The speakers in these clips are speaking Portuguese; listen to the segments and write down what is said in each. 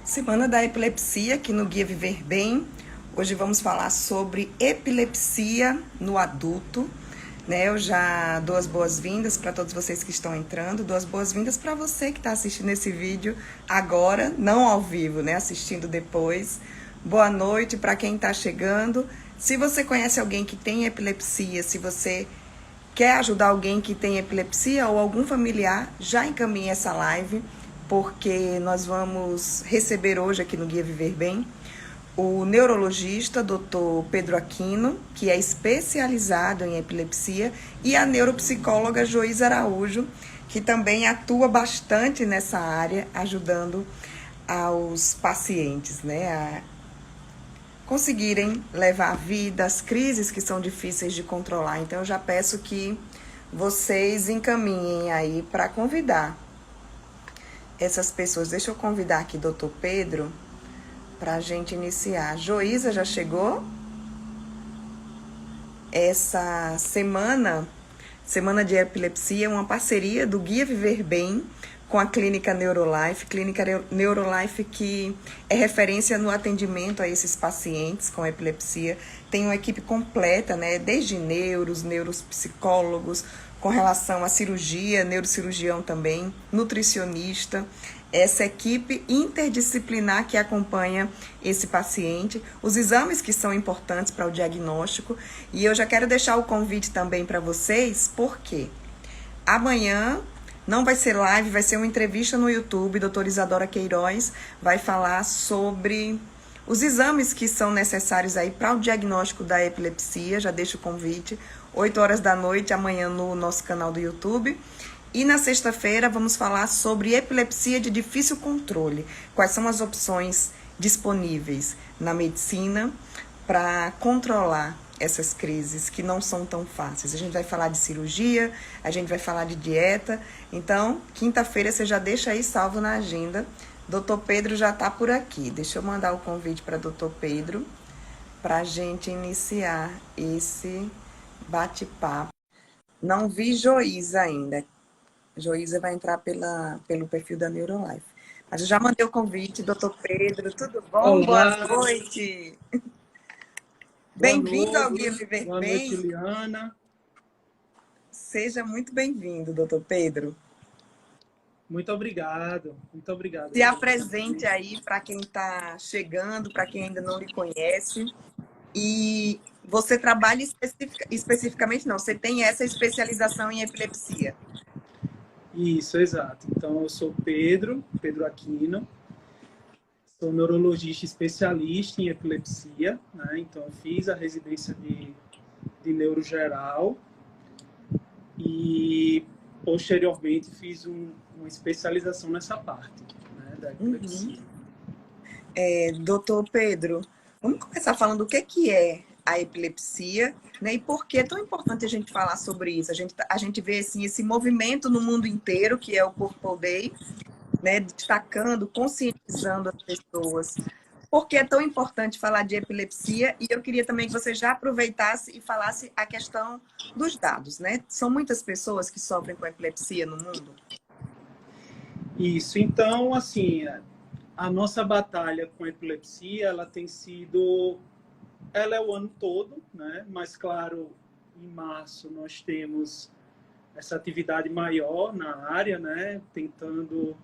Semana da Epilepsia aqui no Guia Viver Bem. Hoje vamos falar sobre epilepsia no adulto. Eu já dou as boas-vindas para todos vocês que estão entrando, dou as boas-vindas para você que está assistindo esse vídeo agora, não ao vivo, assistindo depois. Boa noite para quem está chegando. Se você conhece alguém que tem epilepsia, se você quer ajudar alguém que tem epilepsia ou algum familiar, já encaminhe essa live, porque nós vamos receber hoje aqui no Guia Viver Bem o neurologista Dr. Pedro Aquino, que é especializado em epilepsia, e a neuropsicóloga Joísa Araújo, que também atua bastante nessa área, ajudando aos pacientes, a conseguirem levar a vida, as crises que são difíceis de controlar. Então eu já peço que vocês encaminhem aí para convidar essas pessoas. Deixa eu convidar aqui Dr. Pedro para a gente iniciar. Joísa já chegou? Essa semana de epilepsia, é uma parceria do Guia Viver Bem com a Clínica Neurolife. Clínica Neurolife que é referência no atendimento a esses pacientes com epilepsia. Tem uma equipe completa, desde neuropsicólogos, com relação à cirurgia, neurocirurgião também, nutricionista. Essa equipe interdisciplinar que acompanha esse paciente, os exames que são importantes para o diagnóstico. E eu já quero deixar o convite também para vocês, porque amanhã não vai ser live, vai ser uma entrevista no YouTube. Doutora Isadora Queiroz vai falar sobre os exames que são necessários aí para o diagnóstico da epilepsia. Já deixo o convite, 8 horas da noite, amanhã no nosso canal do YouTube. E na sexta-feira vamos falar sobre epilepsia de difícil controle. Quais são as opções disponíveis na medicina para controlar essas crises que não são tão fáceis. A gente vai falar de cirurgia, a gente vai falar de dieta. Então, quinta-feira você já deixa aí salvo na agenda. Doutor Pedro já está por aqui. Deixa eu mandar o convite para Doutor Pedro para a gente iniciar esse bate-papo. Não vi Joísa ainda. Joísa vai entrar pelo perfil da Neurolife. Mas eu já mandei o convite, doutor Pedro. Tudo bom? Olá. Boa noite. Boa Bem-vindo ao noite. Guia Viver Boa Bem. noite, Liana. Seja muito bem-vindo, doutor Pedro. Muito obrigado. Muito obrigado. Se apresente aí para quem está chegando, para quem ainda não lhe conhece. E você trabalha especificamente, não, você tem essa especialização em epilepsia. Isso, exato. Então, eu sou Pedro Aquino, sou neurologista especialista em epilepsia, Então, eu fiz a residência de neurogeral e, posteriormente, fiz uma especialização nessa parte, da epilepsia. Doutor Pedro, vamos começar falando o que é a epilepsia, e por que é tão importante a gente falar sobre isso. A gente vê assim, esse movimento no mundo inteiro, que é o Purple Day, destacando, conscientizando as pessoas. Por que é tão importante falar de epilepsia? E eu queria também que você já aproveitasse e falasse a questão dos dados, São muitas pessoas que sofrem com epilepsia no mundo? Isso, então, assim, a nossa batalha com a epilepsia, ela é o ano todo, Mas, claro, em março nós temos essa atividade maior na área, Tentando...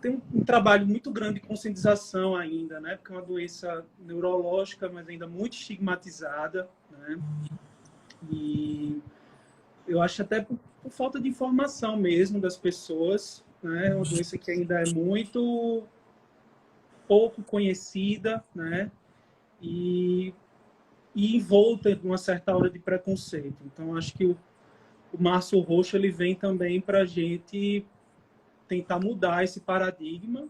Tem um trabalho muito grande de conscientização ainda, Porque é uma doença neurológica, mas ainda muito estigmatizada, E eu acho até por falta de informação mesmo das pessoas, É uma doença que ainda é muito pouco conhecida, E envolta de uma certa hora de preconceito. Então, acho que o Março Roxo ele vem também para a gente tentar mudar esse paradigma,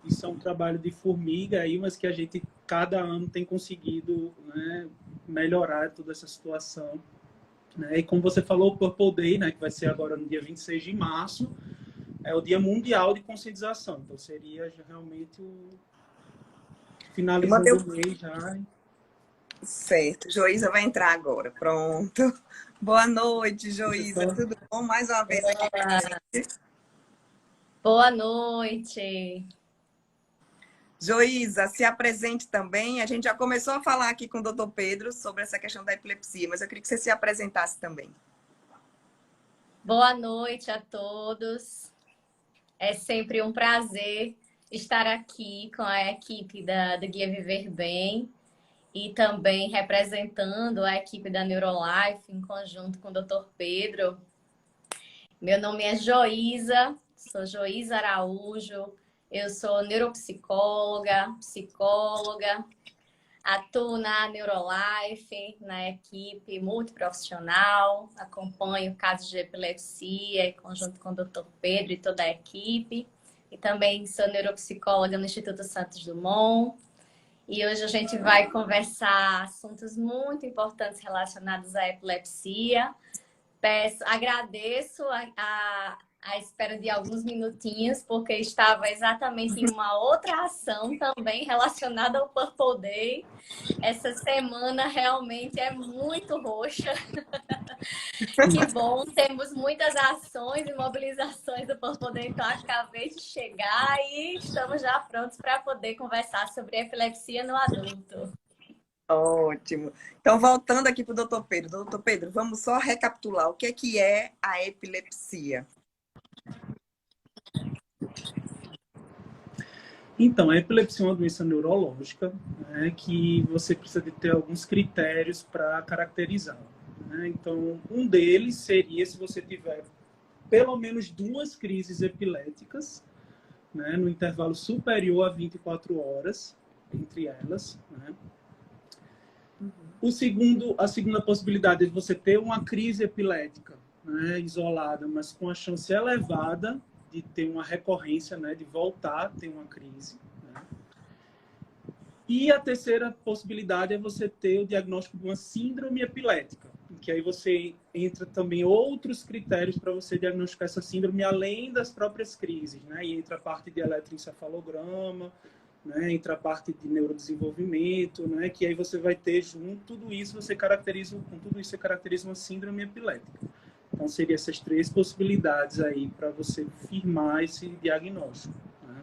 Isso é um trabalho de formiga aí, mas que a gente cada ano tem conseguido melhorar toda essa situação. E como você falou, o Purple Day, que vai ser agora no dia 26 de março, é o Dia Mundial de Conscientização. Então, seria realmente o finalizando o mês já. Certo. Joísa vai entrar agora. Pronto. Boa noite, Joísa. Tudo bom? Mais uma vez aqui com a gente. Boa noite. Joísa, se apresente também. A gente já começou a falar aqui com o doutor Pedro sobre essa questão da epilepsia, mas eu queria que você se apresentasse também. Boa noite a todos. É sempre um prazer estar aqui com a equipe do Guia Viver Bem e também representando a equipe da Neurolife em conjunto com o doutor Pedro. Meu nome é Joísa, sou Joísa Araújo, eu sou neuropsicóloga, psicóloga, atuo na Neurolife, na equipe multiprofissional, acompanho casos de epilepsia em conjunto com o Dr. Pedro e toda a equipe. E também sou neuropsicóloga no Instituto Santos Dumont. E hoje a gente vai conversar assuntos muito importantes relacionados à epilepsia. Agradeço a espera de alguns minutinhos, porque estava exatamente em uma outra ação também relacionada ao Purple Day. Essa semana realmente é muito roxa. Que bom, temos muitas ações e mobilizações do Purple Day, então acabei de chegar e estamos já prontos para poder conversar sobre epilepsia no adulto. Ótimo. Então, voltando aqui para o doutor Pedro. Doutor Pedro, vamos só recapitular o que é a epilepsia. Então, a epilepsia é uma doença neurológica, né, que você precisa de ter alguns critérios para caracterizar. Né? Então, um deles seria se você tiver pelo menos 2 crises epiléticas, né, no intervalo superior a 24 horas entre elas. Né? A segunda possibilidade é você ter uma crise epilética, né, isolada, mas com a chance elevada de ter uma recorrência, né, de voltar a ter uma crise. Né? E a terceira possibilidade é você ter o diagnóstico de uma síndrome epilética, que aí você entra também outros critérios para você diagnosticar essa síndrome, além das próprias crises. Né? E entra a parte de eletroencefalograma, né, entra a parte de neurodesenvolvimento, né, que aí você vai ter junto tudo isso, com tudo isso você caracteriza uma síndrome epilética. Então, seriam essas 3 possibilidades aí para você firmar esse diagnóstico. Né?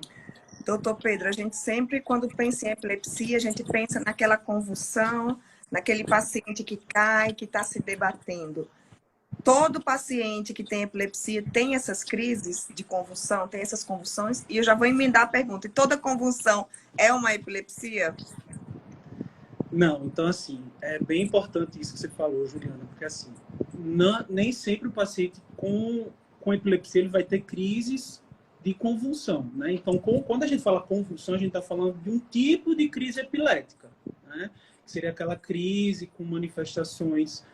Doutor Pedro, a gente sempre, quando pensa em epilepsia, a gente pensa naquela convulsão, naquele paciente que cai, que está se debatendo. Todo paciente que tem epilepsia tem essas crises de convulsão, tem essas convulsões? E eu já vou emendar a pergunta. E toda convulsão é uma epilepsia? Não, então assim, é bem importante isso que você falou, Juliana, porque assim, nem sempre o paciente com epilepsia ele vai ter crises de convulsão, né? Então, quando a gente fala convulsão, a gente está falando de um tipo de crise epilética, né? Que seria aquela crise com manifestações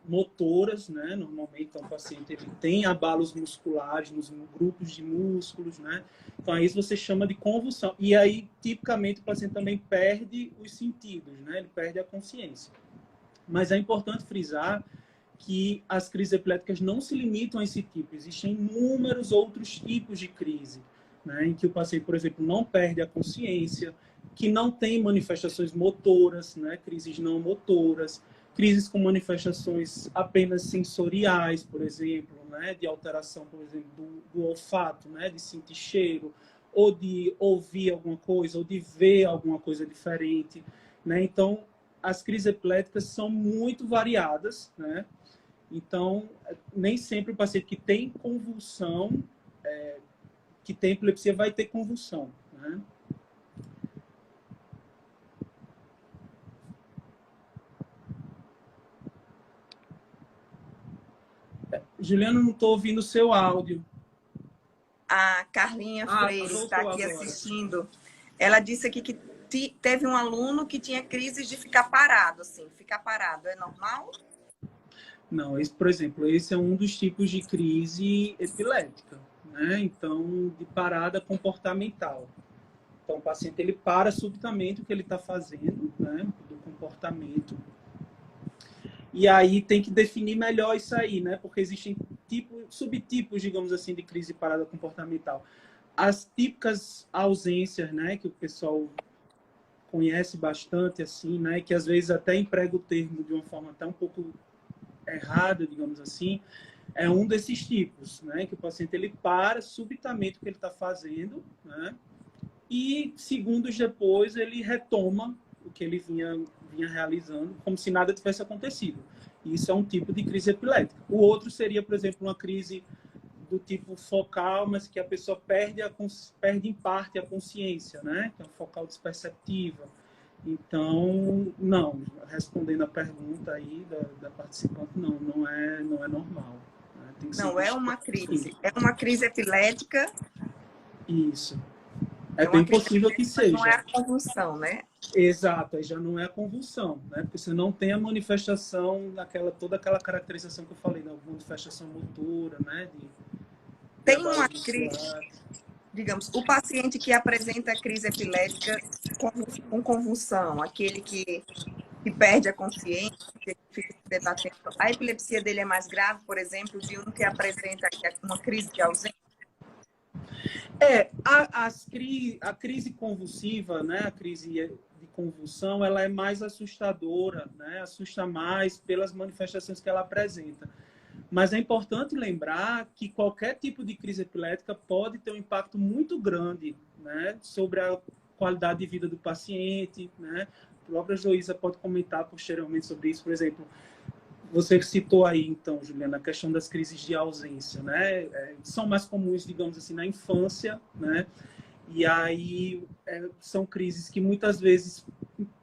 motoras, né? Normalmente, então, o paciente ele tem abalos musculares nos grupos de músculos, né? Então, aí isso você chama de convulsão. E aí, tipicamente, o paciente também perde os sentidos, né? Ele perde a consciência. Mas é importante frisar que as crises epiléticas não se limitam a esse tipo. Existem inúmeros outros tipos de crise, né? Em que o paciente, por exemplo, não perde a consciência, que não tem manifestações motoras, né? Crises não motoras, crises com manifestações apenas sensoriais, por exemplo, né? De alteração, por exemplo, do olfato, né? De sentir cheiro, ou de ouvir alguma coisa, ou de ver alguma coisa diferente, né? Então, as crises epiléticas são muito variadas, né? Então, nem sempre o paciente que tem convulsão, que tem epilepsia, vai ter convulsão, né? Juliana, não estou ouvindo o seu áudio. A Carlinha Freire está aqui agora assistindo. Ela disse aqui que teve um aluno que tinha crises de ficar parado, assim. Ficar parado é normal? Não, por exemplo, esse é um dos tipos de crise epilética, né? Então, de parada comportamental. Então, o paciente ele para subitamente o que ele está fazendo, né? Do comportamento. E aí tem que definir melhor isso aí, né? Porque existem subtipos, digamos assim, de crise de parada comportamental. As típicas ausências, né? Que o pessoal conhece bastante, assim, né? Que às vezes até emprega o termo de uma forma até um pouco errada, digamos assim, é um desses tipos, né? Que o paciente ele para subitamente o que ele está fazendo, né? E segundos depois ele retoma o que ele vinha realizando, como se nada tivesse acontecido. Isso é um tipo de crise epilética. O outro seria, por exemplo, uma crise do tipo focal, mas que a pessoa perde em parte a consciência, né? Que é um focal desperceptiva. Então, não, respondendo a pergunta aí da participante, não é normal. Né? Tem que ser Não é visto uma assim. crise. É uma crise epilética. Isso. É É uma bem crise possível que epilética, mas não é seja. a convulsão, né? Exato, aí já não é a convulsão, né? Porque você não tem a manifestação toda aquela caracterização que eu falei, da manifestação motora, né? De Tem abalo uma crise, muscular. digamos, o paciente que apresenta crise epilética com convulsão, aquele que perde a consciência, que fica se debatendo. A epilepsia dele é mais grave, por exemplo, de um que apresenta uma crise de ausência. A crise convulsiva, né? A crise de convulsão, ela é mais assustadora, né? Assusta mais pelas manifestações que ela apresenta. Mas é importante lembrar que qualquer tipo de crise epilética pode ter um impacto muito grande, né, sobre a qualidade de vida do paciente, né? A própria Joísa pode comentar posteriormente sobre isso. Por exemplo, você citou aí, então, Juliana, a questão das crises de ausência, né? São mais comuns, digamos assim, na infância, né? E aí são crises que muitas vezes,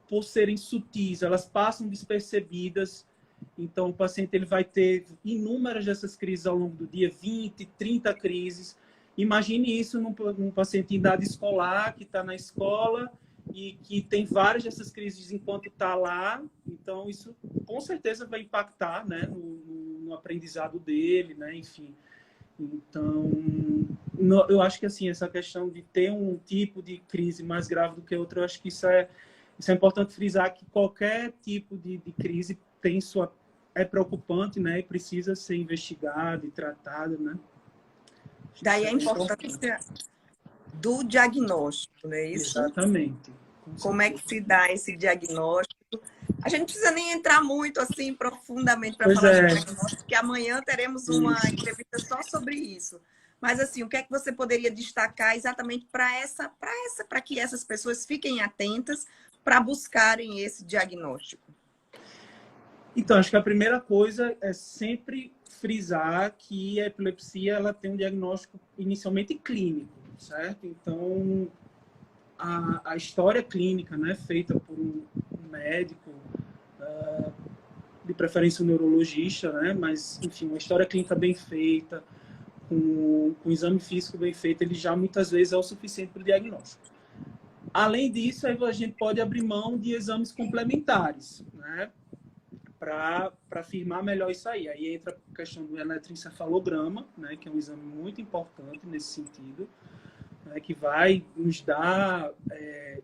por serem sutis, elas passam despercebidas. Então, o paciente ele vai ter inúmeras dessas crises ao longo do dia, 20, 30 crises. Imagine isso num paciente em idade escolar, que está na escola e que tem várias dessas crises enquanto está lá. Então, isso com certeza vai impactar, né, no aprendizado dele, né, enfim. Então, eu acho que assim, essa questão de ter um tipo de crise mais grave do que outro, eu acho que isso é importante frisar, que qualquer tipo de crise tem é preocupante, né, e precisa ser investigado e tratado, né. Daí a importância do diagnóstico, não é isso? Exatamente. Como é que se dá esse diagnóstico? A gente não precisa nem entrar muito assim profundamente para falar de diagnóstico, porque amanhã teremos uma entrevista só sobre isso. Mas assim, o que é que você poderia destacar exatamente para que essas pessoas fiquem atentas para buscarem esse diagnóstico? Então, acho que a primeira coisa é sempre frisar que a epilepsia ela tem um diagnóstico inicialmente clínico, certo? Então, a história clínica, né, feita por um médico, de preferência um neurologista, né, mas, enfim, uma história clínica bem feita, com exame físico bem feito, ele já muitas vezes é o suficiente para o diagnóstico. Além disso, aí a gente pode abrir mão de exames complementares, né, para afirmar melhor isso aí. Aí entra a questão do eletroencefalograma, né, que é um exame muito importante nesse sentido, né, que vai nos dar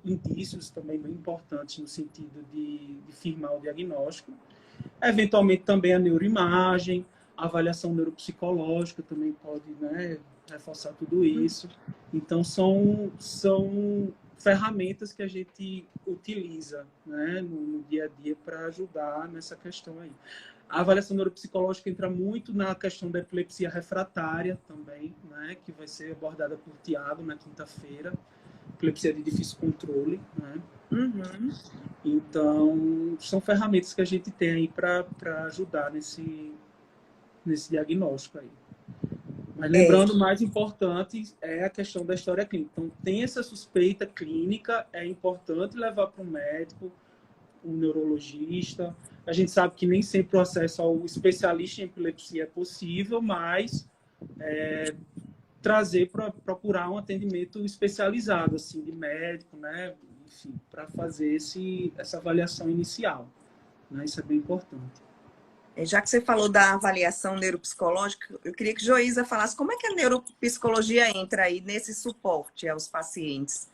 indícios também bem importantes no sentido de firmar o diagnóstico. Eventualmente também a neuroimagem, a avaliação neuropsicológica também pode, né, reforçar tudo isso. Então, são ferramentas que a gente utiliza, né, no dia a dia para ajudar nessa questão aí. A avaliação neuropsicológica entra muito na questão da epilepsia refratária também, né, que vai ser abordada por Tiago na quinta-feira. Epilepsia de difícil controle, né? Uhum. Então, são ferramentas que a gente tem aí para ajudar nesse diagnóstico aí. Mas lembrando, o mais importante é a questão da história clínica. Então, tem essa suspeita clínica, é importante levar para um médico, um neurologista. A gente sabe que nem sempre o acesso ao especialista em epilepsia é possível, mas trazer para procurar um atendimento especializado, assim, de médico, né? Enfim, para fazer essa avaliação inicial, né? Isso é bem importante. Já que você falou da avaliação neuropsicológica, eu queria que Joísa falasse como é que a neuropsicologia entra aí nesse suporte aos pacientes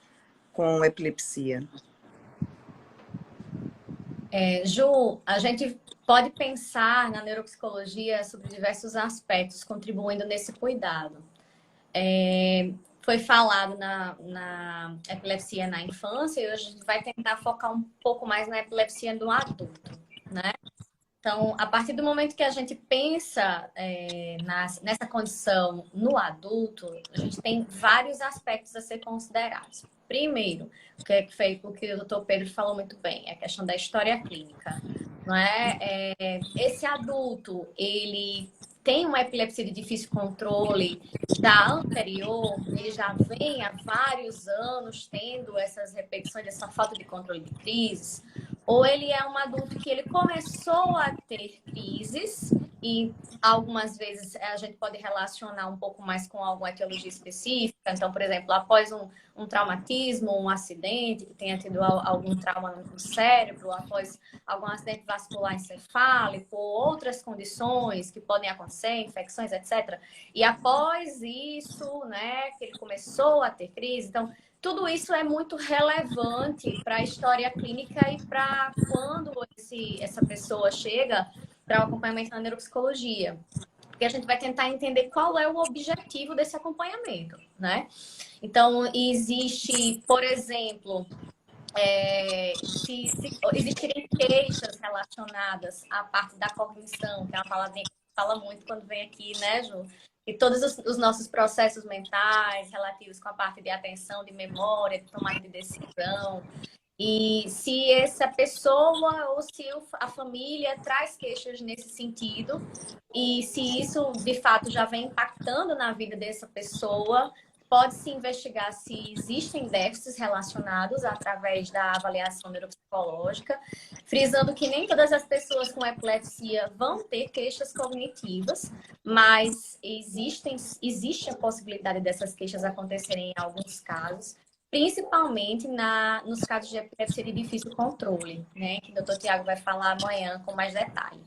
com epilepsia. Ju, a gente pode pensar na neuropsicologia sobre diversos aspectos contribuindo nesse cuidado. Foi falado na epilepsia na infância e hoje a gente vai tentar focar um pouco mais na epilepsia do adulto, né? Então, a partir do momento que a gente pensa nessa condição no adulto, a gente tem vários aspectos a ser considerados. Primeiro, o que o doutor Pedro falou muito bem, é a questão da história clínica. Não é? Esse adulto, ele tem uma epilepsia de difícil controle já anterior, ele já vem há vários anos tendo essas repetições, essa falta de controle de crises, ou ele é um adulto que ele começou a ter crises e algumas vezes a gente pode relacionar um pouco mais com alguma etiologia específica. Então, por exemplo, após um traumatismo, um acidente, que tenha tido algum trauma no cérebro, após algum acidente vascular encefálico, ou outras condições que podem acontecer, infecções, etc. E após isso, né, que ele começou a ter crise. Então, tudo isso é muito relevante para a história clínica e para quando essa pessoa chega para o acompanhamento na neuropsicologia. Porque a gente vai tentar entender qual é o objetivo desse acompanhamento, né? Então, existe, por exemplo, se existirem queixas relacionadas à parte da cognição, que é uma palavrinha que fala muito quando vem aqui, né, Ju? E todos os nossos processos mentais relativos com a parte de atenção, de memória, de tomada de decisão. E se essa pessoa ou se a família traz queixas nesse sentido, e se isso de fato já vem impactando na vida dessa pessoa, pode-se investigar se existem déficits relacionados através da avaliação neuropsicológica, frisando que nem todas as pessoas com epilepsia vão ter queixas cognitivas, mas existe a possibilidade dessas queixas acontecerem em alguns casos, principalmente nos casos de epilepsia de difícil controle, né? Que o doutor Tiago vai falar amanhã com mais detalhe.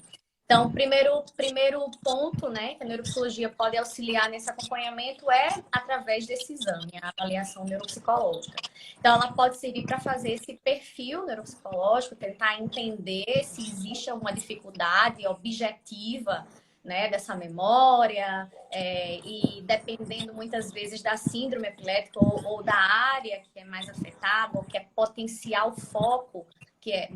Então, primeiro ponto, né, que a neuropsicologia pode auxiliar nesse acompanhamento é através desse exame, a avaliação neuropsicológica. Então, ela pode servir para fazer esse perfil neuropsicológico, tentar entender se existe alguma dificuldade objetiva, né, dessa memória, e dependendo muitas vezes da síndrome epiléptica ou da área que é mais afetada, ou que é potencial foco que é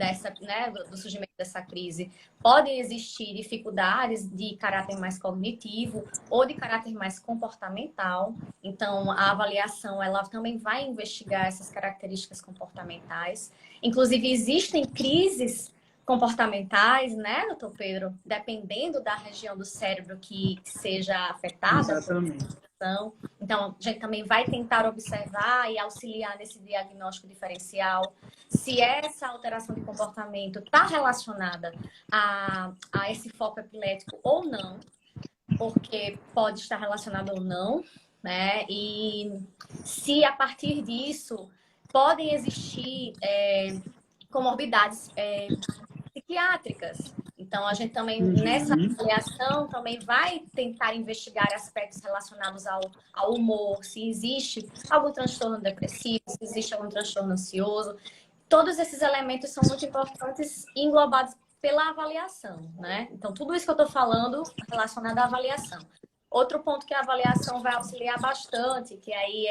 do surgimento dessa crise, podem existir dificuldades de caráter mais cognitivo ou de caráter mais comportamental. Então, a avaliação ela também vai investigar essas características comportamentais. Inclusive, existem crises comportamentais, né, doutor Pedro? Dependendo da região do cérebro que seja afetada. Exatamente. Então, a gente também vai tentar observar e auxiliar nesse diagnóstico diferencial se essa alteração de comportamento está relacionada a esse foco epilético ou não, porque pode estar relacionado ou não, né? E se a partir disso podem existir comorbidades psiquiátricas. Então, a gente também, nessa avaliação, também vai tentar investigar aspectos relacionados ao humor, se existe algum transtorno depressivo, se existe algum transtorno ansioso. Todos esses elementos são muito importantes e englobados pela avaliação, né? Então, tudo isso que eu estou falando relacionado à avaliação. Outro ponto que a avaliação vai auxiliar bastante, que aí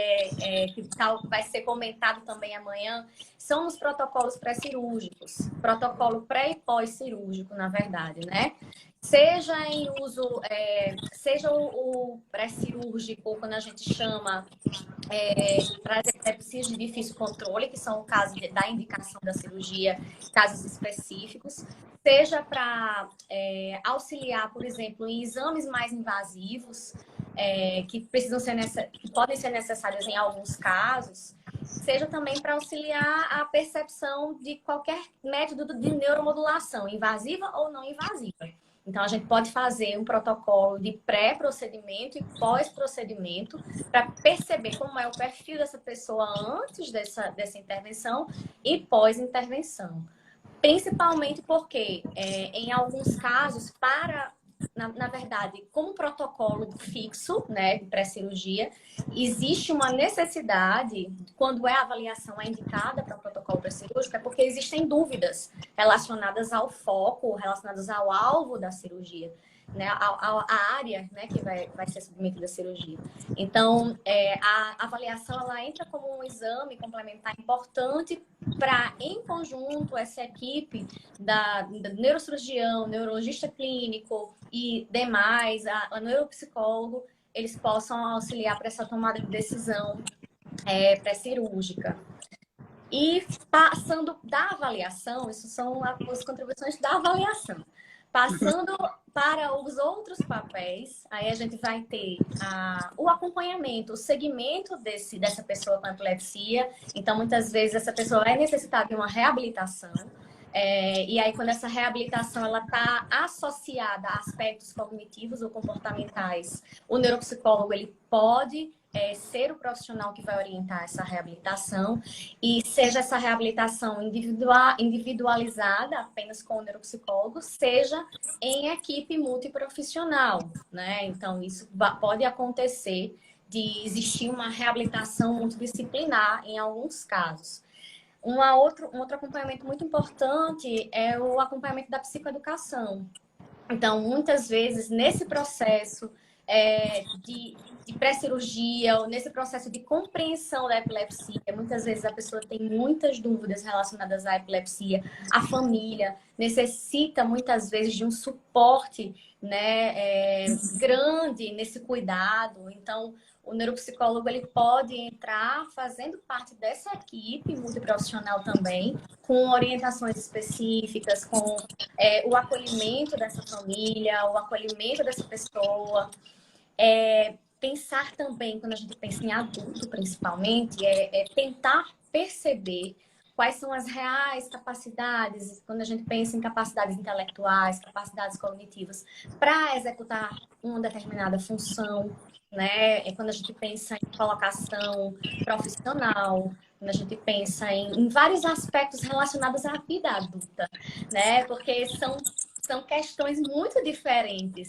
vai ser comentado também amanhã, são os protocolos pré-cirúrgicos. Protocolo pré e pós-cirúrgico, na verdade, né? Seja em uso, seja o pré-cirúrgico, quando a gente chama para as epilepsias de difícil controle, que são o caso da indicação da cirurgia, casos específicos, seja para auxiliar, por exemplo, em exames mais invasivos, que podem ser necessários em alguns casos, seja também para auxiliar a percepção de qualquer método de neuromodulação, invasiva ou não invasiva. Então, a gente pode fazer um protocolo de pré-procedimento e pós-procedimento para perceber como é o perfil dessa pessoa antes dessa intervenção e pós-intervenção. Principalmente porque, em alguns casos, na verdade, como protocolo fixo, né, de pré-cirurgia, existe uma necessidade, quando a avaliação é indicada para o protocolo pré-cirúrgico, é porque existem dúvidas relacionadas ao foco, relacionadas ao alvo da cirurgia. né, a área, né, que vai ser submetida à cirurgia. Então, a avaliação ela entra como um exame complementar importante para, em conjunto, essa equipe da neurocirurgião, neurologista clínico e demais, a neuropsicólogo, eles possam auxiliar para essa tomada de decisão pré-cirúrgica. E passando da avaliação, isso são as contribuições da avaliação. Passando para os outros papéis, aí a gente vai ter o acompanhamento, o segmento dessa pessoa com epilepsia. Então, muitas vezes, essa pessoa vai necessitar de uma reabilitação. E aí, quando essa reabilitação ela está associada a aspectos cognitivos ou comportamentais, o neuropsicólogo ele pode ser o profissional que vai orientar essa reabilitação, e seja essa reabilitação individualizada apenas com o neuropsicólogo, seja em equipe multiprofissional, né? Então, isso pode acontecer de existir uma reabilitação multidisciplinar em alguns casos. Um outro acompanhamento muito importante é o acompanhamento da psicoeducação. Então, muitas vezes, nesse processo de pré-cirurgia, ou nesse processo de compreensão da epilepsia, muitas vezes a pessoa tem muitas dúvidas relacionadas à epilepsia, a família necessita muitas vezes de um suporte, né, grande nesse cuidado. Então, o neuropsicólogo ele pode entrar fazendo parte dessa equipe multiprofissional também, com orientações específicas, com o acolhimento dessa família, o acolhimento dessa pessoa. Pensar também, quando a gente pensa em adulto principalmente, tentar perceber quais são as reais capacidades, quando a gente pensa em capacidades intelectuais, capacidades cognitivas, para executar uma determinada função, né? Quando a gente pensa em colocação profissional, quando a gente pensa em vários aspectos relacionados à vida adulta, né? Porque são questões muito diferentes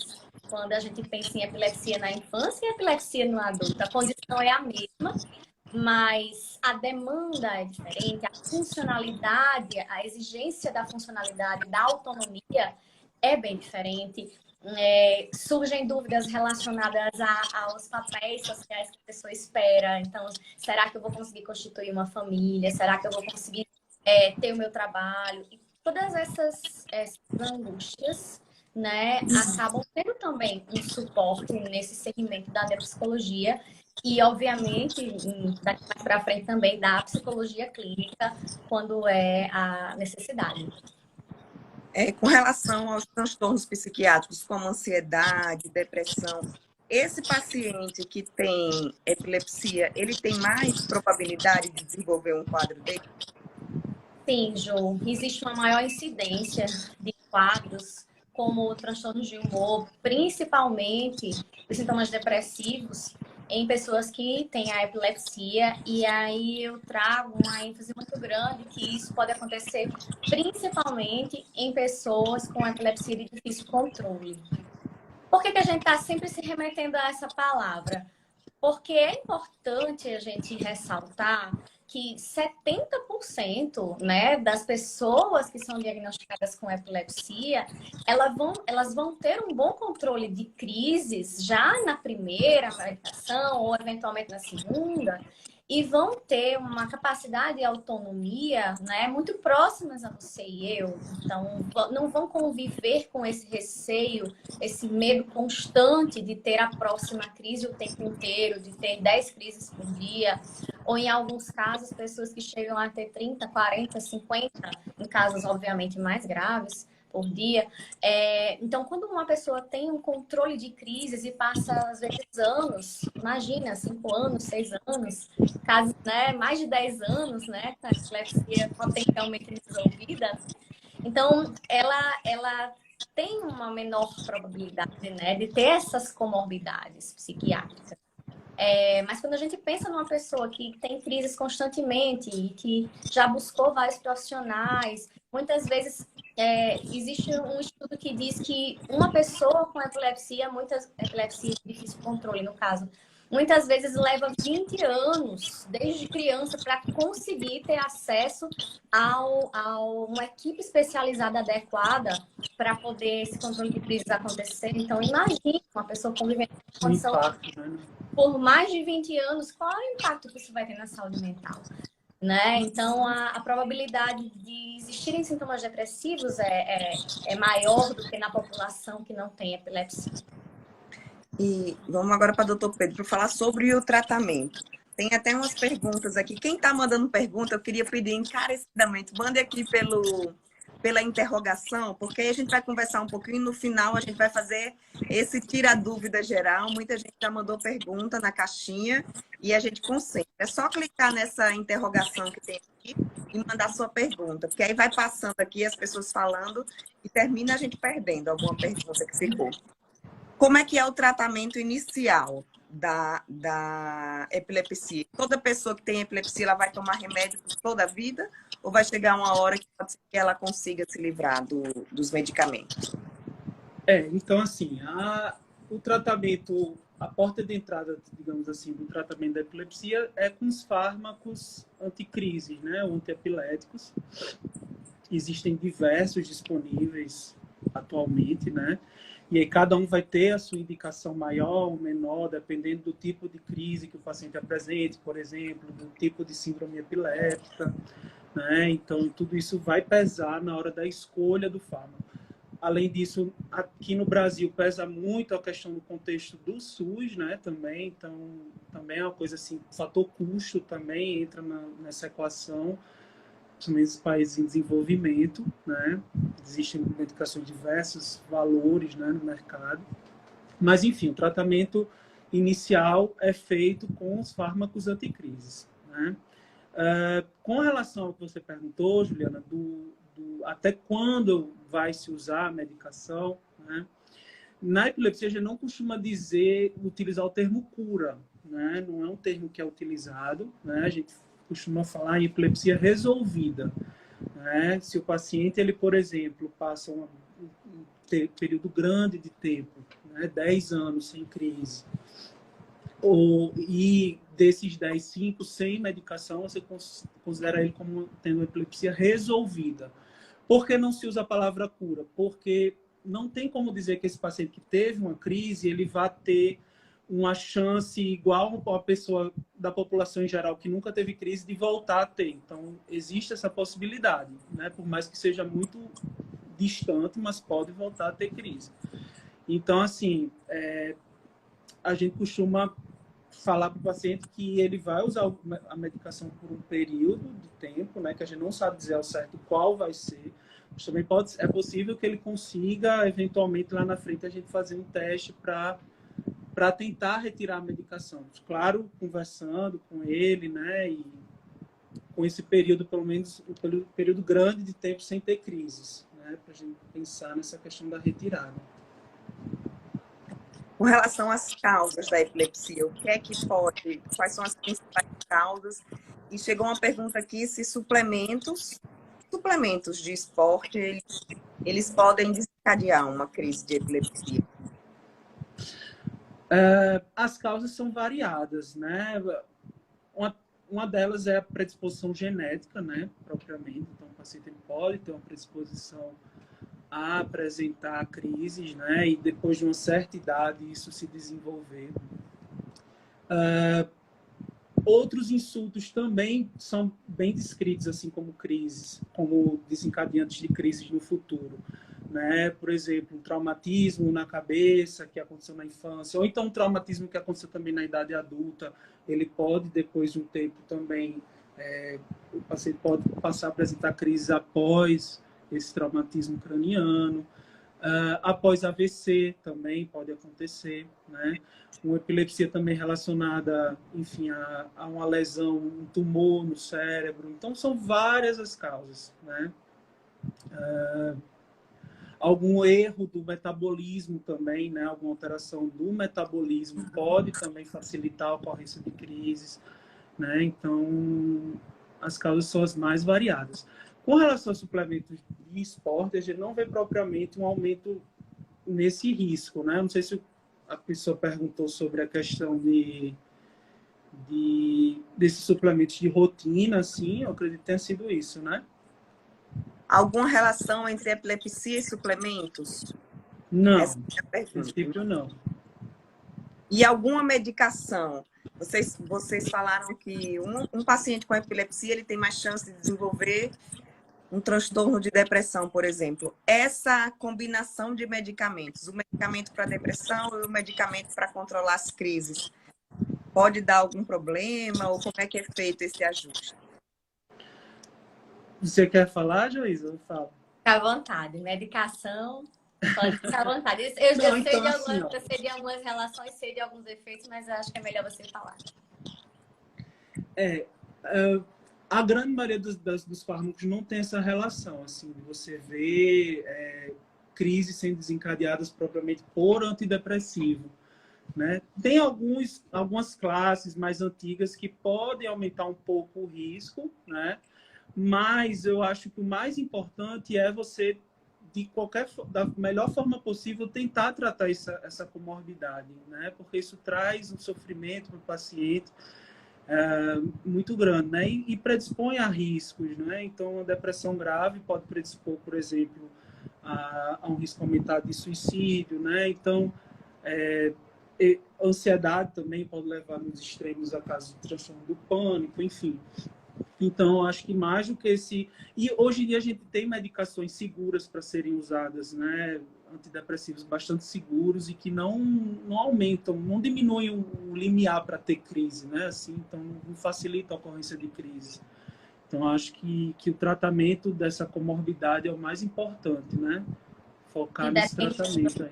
quando a gente pensa em epilepsia na infância e epilepsia no adulto. A condição é a mesma, mas a demanda é diferente, a funcionalidade, a exigência da funcionalidade, da autonomia é bem diferente. Surgem dúvidas relacionadas aos papéis sociais que a pessoa espera. Então, será que eu vou conseguir constituir uma família? Será que eu vou conseguir ter o meu trabalho? E todas essas angústias, né, acabam tendo também um suporte nesse segmento da neuropsicologia e, obviamente, daqui mais para frente também da psicologia clínica, quando é a necessidade. Com relação aos transtornos psiquiátricos, como ansiedade, depressão, esse paciente que tem epilepsia, ele tem mais probabilidade de desenvolver um quadro dele? Sim, Ju. Existe uma maior incidência de quadros como transtornos de humor, principalmente os sintomas depressivos, em pessoas que têm a epilepsia, e aí eu trago uma ênfase muito grande que isso pode acontecer principalmente em pessoas com epilepsia de difícil controle. Por que a gente está sempre se remetendo a essa palavra? Porque é importante a gente ressaltar que 70%, né, das pessoas que são diagnosticadas com epilepsia, elas vão ter um bom controle de crises já na primeira medicação ou eventualmente na segunda, e vão ter uma capacidade e autonomia, né, muito próximas a você e eu. Então, não vão conviver com esse receio, esse medo constante de ter a próxima crise o tempo inteiro, de ter 10 crises por dia, ou em alguns casos, pessoas que chegam a ter 30, 40, 50, em casos obviamente mais graves, por dia. Então, quando uma pessoa tem um controle de crises e passa, às vezes, anos, imagina, 5 anos, 6 anos, casos, né, mais de 10 anos, né, com a epilepsia potencialmente resolvida, então, ela tem uma menor probabilidade, né, de ter essas comorbidades psiquiátricas. Mas quando a gente pensa numa pessoa que tem crises constantemente e que já buscou vários profissionais, muitas vezes existe um estudo que diz que uma pessoa com epilepsia, muitas epilepsias de difícil controle, no caso, muitas vezes leva 20 anos, desde criança, para conseguir ter acesso a uma equipe especializada adequada para poder esse controle de crise acontecer. Então, imagine uma pessoa convivendo com O condição impacto, né? por mais de 20 anos, qual é o impacto que isso vai ter na saúde mental? Né? Então, a probabilidade de existirem sintomas depressivos é maior do que na população que não tem epilepsia. E vamos agora para o doutor Pedro falar sobre o tratamento. Tem até umas perguntas aqui. Quem está mandando pergunta, eu queria pedir encarecidamente, mande aqui pela interrogação, porque aí a gente vai conversar um pouquinho e no final a gente vai fazer esse tira-dúvida geral. Muita gente já mandou pergunta na caixinha e a gente concentra. É só clicar nessa interrogação que tem aqui e mandar sua pergunta, porque aí vai passando aqui as pessoas falando e termina a gente perdendo alguma pergunta que ficou. Como é que é o tratamento inicial da epilepsia? Toda pessoa que tem epilepsia, ela vai tomar remédio por toda a vida? Ou vai chegar uma hora que pode ser que ela consiga se livrar dos medicamentos? Então, assim, o tratamento, a porta de entrada, digamos assim, do tratamento da epilepsia é com os fármacos anticrises, né, ou antiepiléticos. Existem diversos disponíveis atualmente, né? E aí cada um vai ter a sua indicação maior ou menor, dependendo do tipo de crise que o paciente apresente, por exemplo, do tipo de síndrome epiléptica, né? Então, tudo isso vai pesar na hora da escolha do fármaco. Além disso, aqui no Brasil pesa muito a questão do contexto do SUS, né? Também, então, também é uma coisa assim, o fator custo também entra nessa equação, principalmente nos países em desenvolvimento, né? Existem medicações de diversos valores, né, no mercado. Mas, enfim, o tratamento inicial é feito com os fármacos anticrises, né? Com relação ao que você perguntou, Juliana, até quando vai se usar a medicação, né? Na epilepsia, a gente não costuma utilizar o termo cura, né? Não é um termo que é utilizado, né? A gente costuma falar em epilepsia resolvida, né? Se o paciente, ele, por exemplo, passa um período grande de tempo, né? 10 anos sem crise, e desses 10, 5 sem medicação, você considera ele como tendo epilepsia resolvida. Por que não se usa a palavra cura? Porque não tem como dizer que esse paciente que teve uma crise, ele vai ter uma chance igual a pessoa da população em geral que nunca teve crise de voltar a ter. Então, existe essa possibilidade, né? Por mais que seja muito distante, mas pode voltar a ter crise. Então, assim, a gente costuma falar para o paciente que ele vai usar a medicação por um período de tempo, né? Que a gente não sabe dizer ao certo qual vai ser. Mas também é possível que ele consiga, eventualmente, lá na frente, a gente fazer um teste para tentar retirar a medicação. Claro, conversando com ele, né? E com esse período, pelo menos, um período grande de tempo sem ter crises, né? Para a gente pensar nessa questão da retirada. Com relação às causas da epilepsia, o que é que pode, quais são as principais causas? E chegou uma pergunta aqui se suplementos de esporte, eles podem desencadear uma crise de epilepsia. As causas são variadas, né? Uma delas é a predisposição genética, né? Propriamente. Então, o paciente pode ter uma predisposição a apresentar crises, né? E depois de uma certa idade isso se desenvolver. Outros insultos também são bem descritos assim como crises, como desencadeantes de crises no futuro, né? Por exemplo, um traumatismo na cabeça que aconteceu na infância, ou então um traumatismo que aconteceu também na idade adulta, ele pode depois de um tempo também, o paciente pode passar a apresentar crises após esse traumatismo craniano. Após AVC também pode acontecer, né? Uma epilepsia também relacionada, enfim, a uma lesão, um tumor no cérebro. Então, são várias as causas, né? Algum erro do metabolismo também, né? Alguma alteração do metabolismo pode também facilitar a ocorrência de crises, né? Então, as causas são as mais variadas. Com relação a suplementos de esporte, a gente não vê propriamente um aumento nesse risco, né? Não sei se a pessoa perguntou sobre a questão desses suplementos de rotina, assim, eu acredito que tenha sido isso, né? Alguma relação entre epilepsia e suplementos? Essa Não, é a a pergunta. princípio não. E alguma medicação? Vocês falaram que um paciente com epilepsia ele tem mais chance de desenvolver um transtorno de depressão, por exemplo. Essa combinação de medicamentos, o medicamento para depressão e o medicamento para controlar as crises, pode dar algum problema ou como é que é feito esse ajuste? Você quer falar, Joísa? Eu falo. Fica à vontade. Medicação, pode ficar à vontade. Eu Não, sei então, de assim, algumas, ó, eu sei de algumas relações, sei de alguns efeitos, mas eu acho que é melhor você falar. é, é, a grande maioria dos fármacos não tem essa relação, assim, de você ver crises sendo desencadeadas propriamente por antidepressivo, né? Tem algumas classes mais antigas que podem aumentar um pouco o risco, né? Mas eu acho que o mais importante é você, da melhor forma possível, tentar tratar essa comorbidade, né? Porque isso traz um sofrimento para o paciente muito grande, né? E predispõe a riscos, né? Então, a depressão grave pode predispor, por exemplo, a um risco aumentado de suicídio, né? Então, ansiedade também pode levar nos extremos a casos de transtorno do pânico, enfim. Então, acho que mais do que esse... E hoje em dia a gente tem medicações seguras para serem usadas, né? Antidepressivos bastante seguros e que não aumentam, não diminuem o limiar para ter crise, né? Assim, então, não facilita a ocorrência de crise. Então, acho que o tratamento dessa comorbidade é o mais importante, né? Focar E nesse depende... tratamento aí.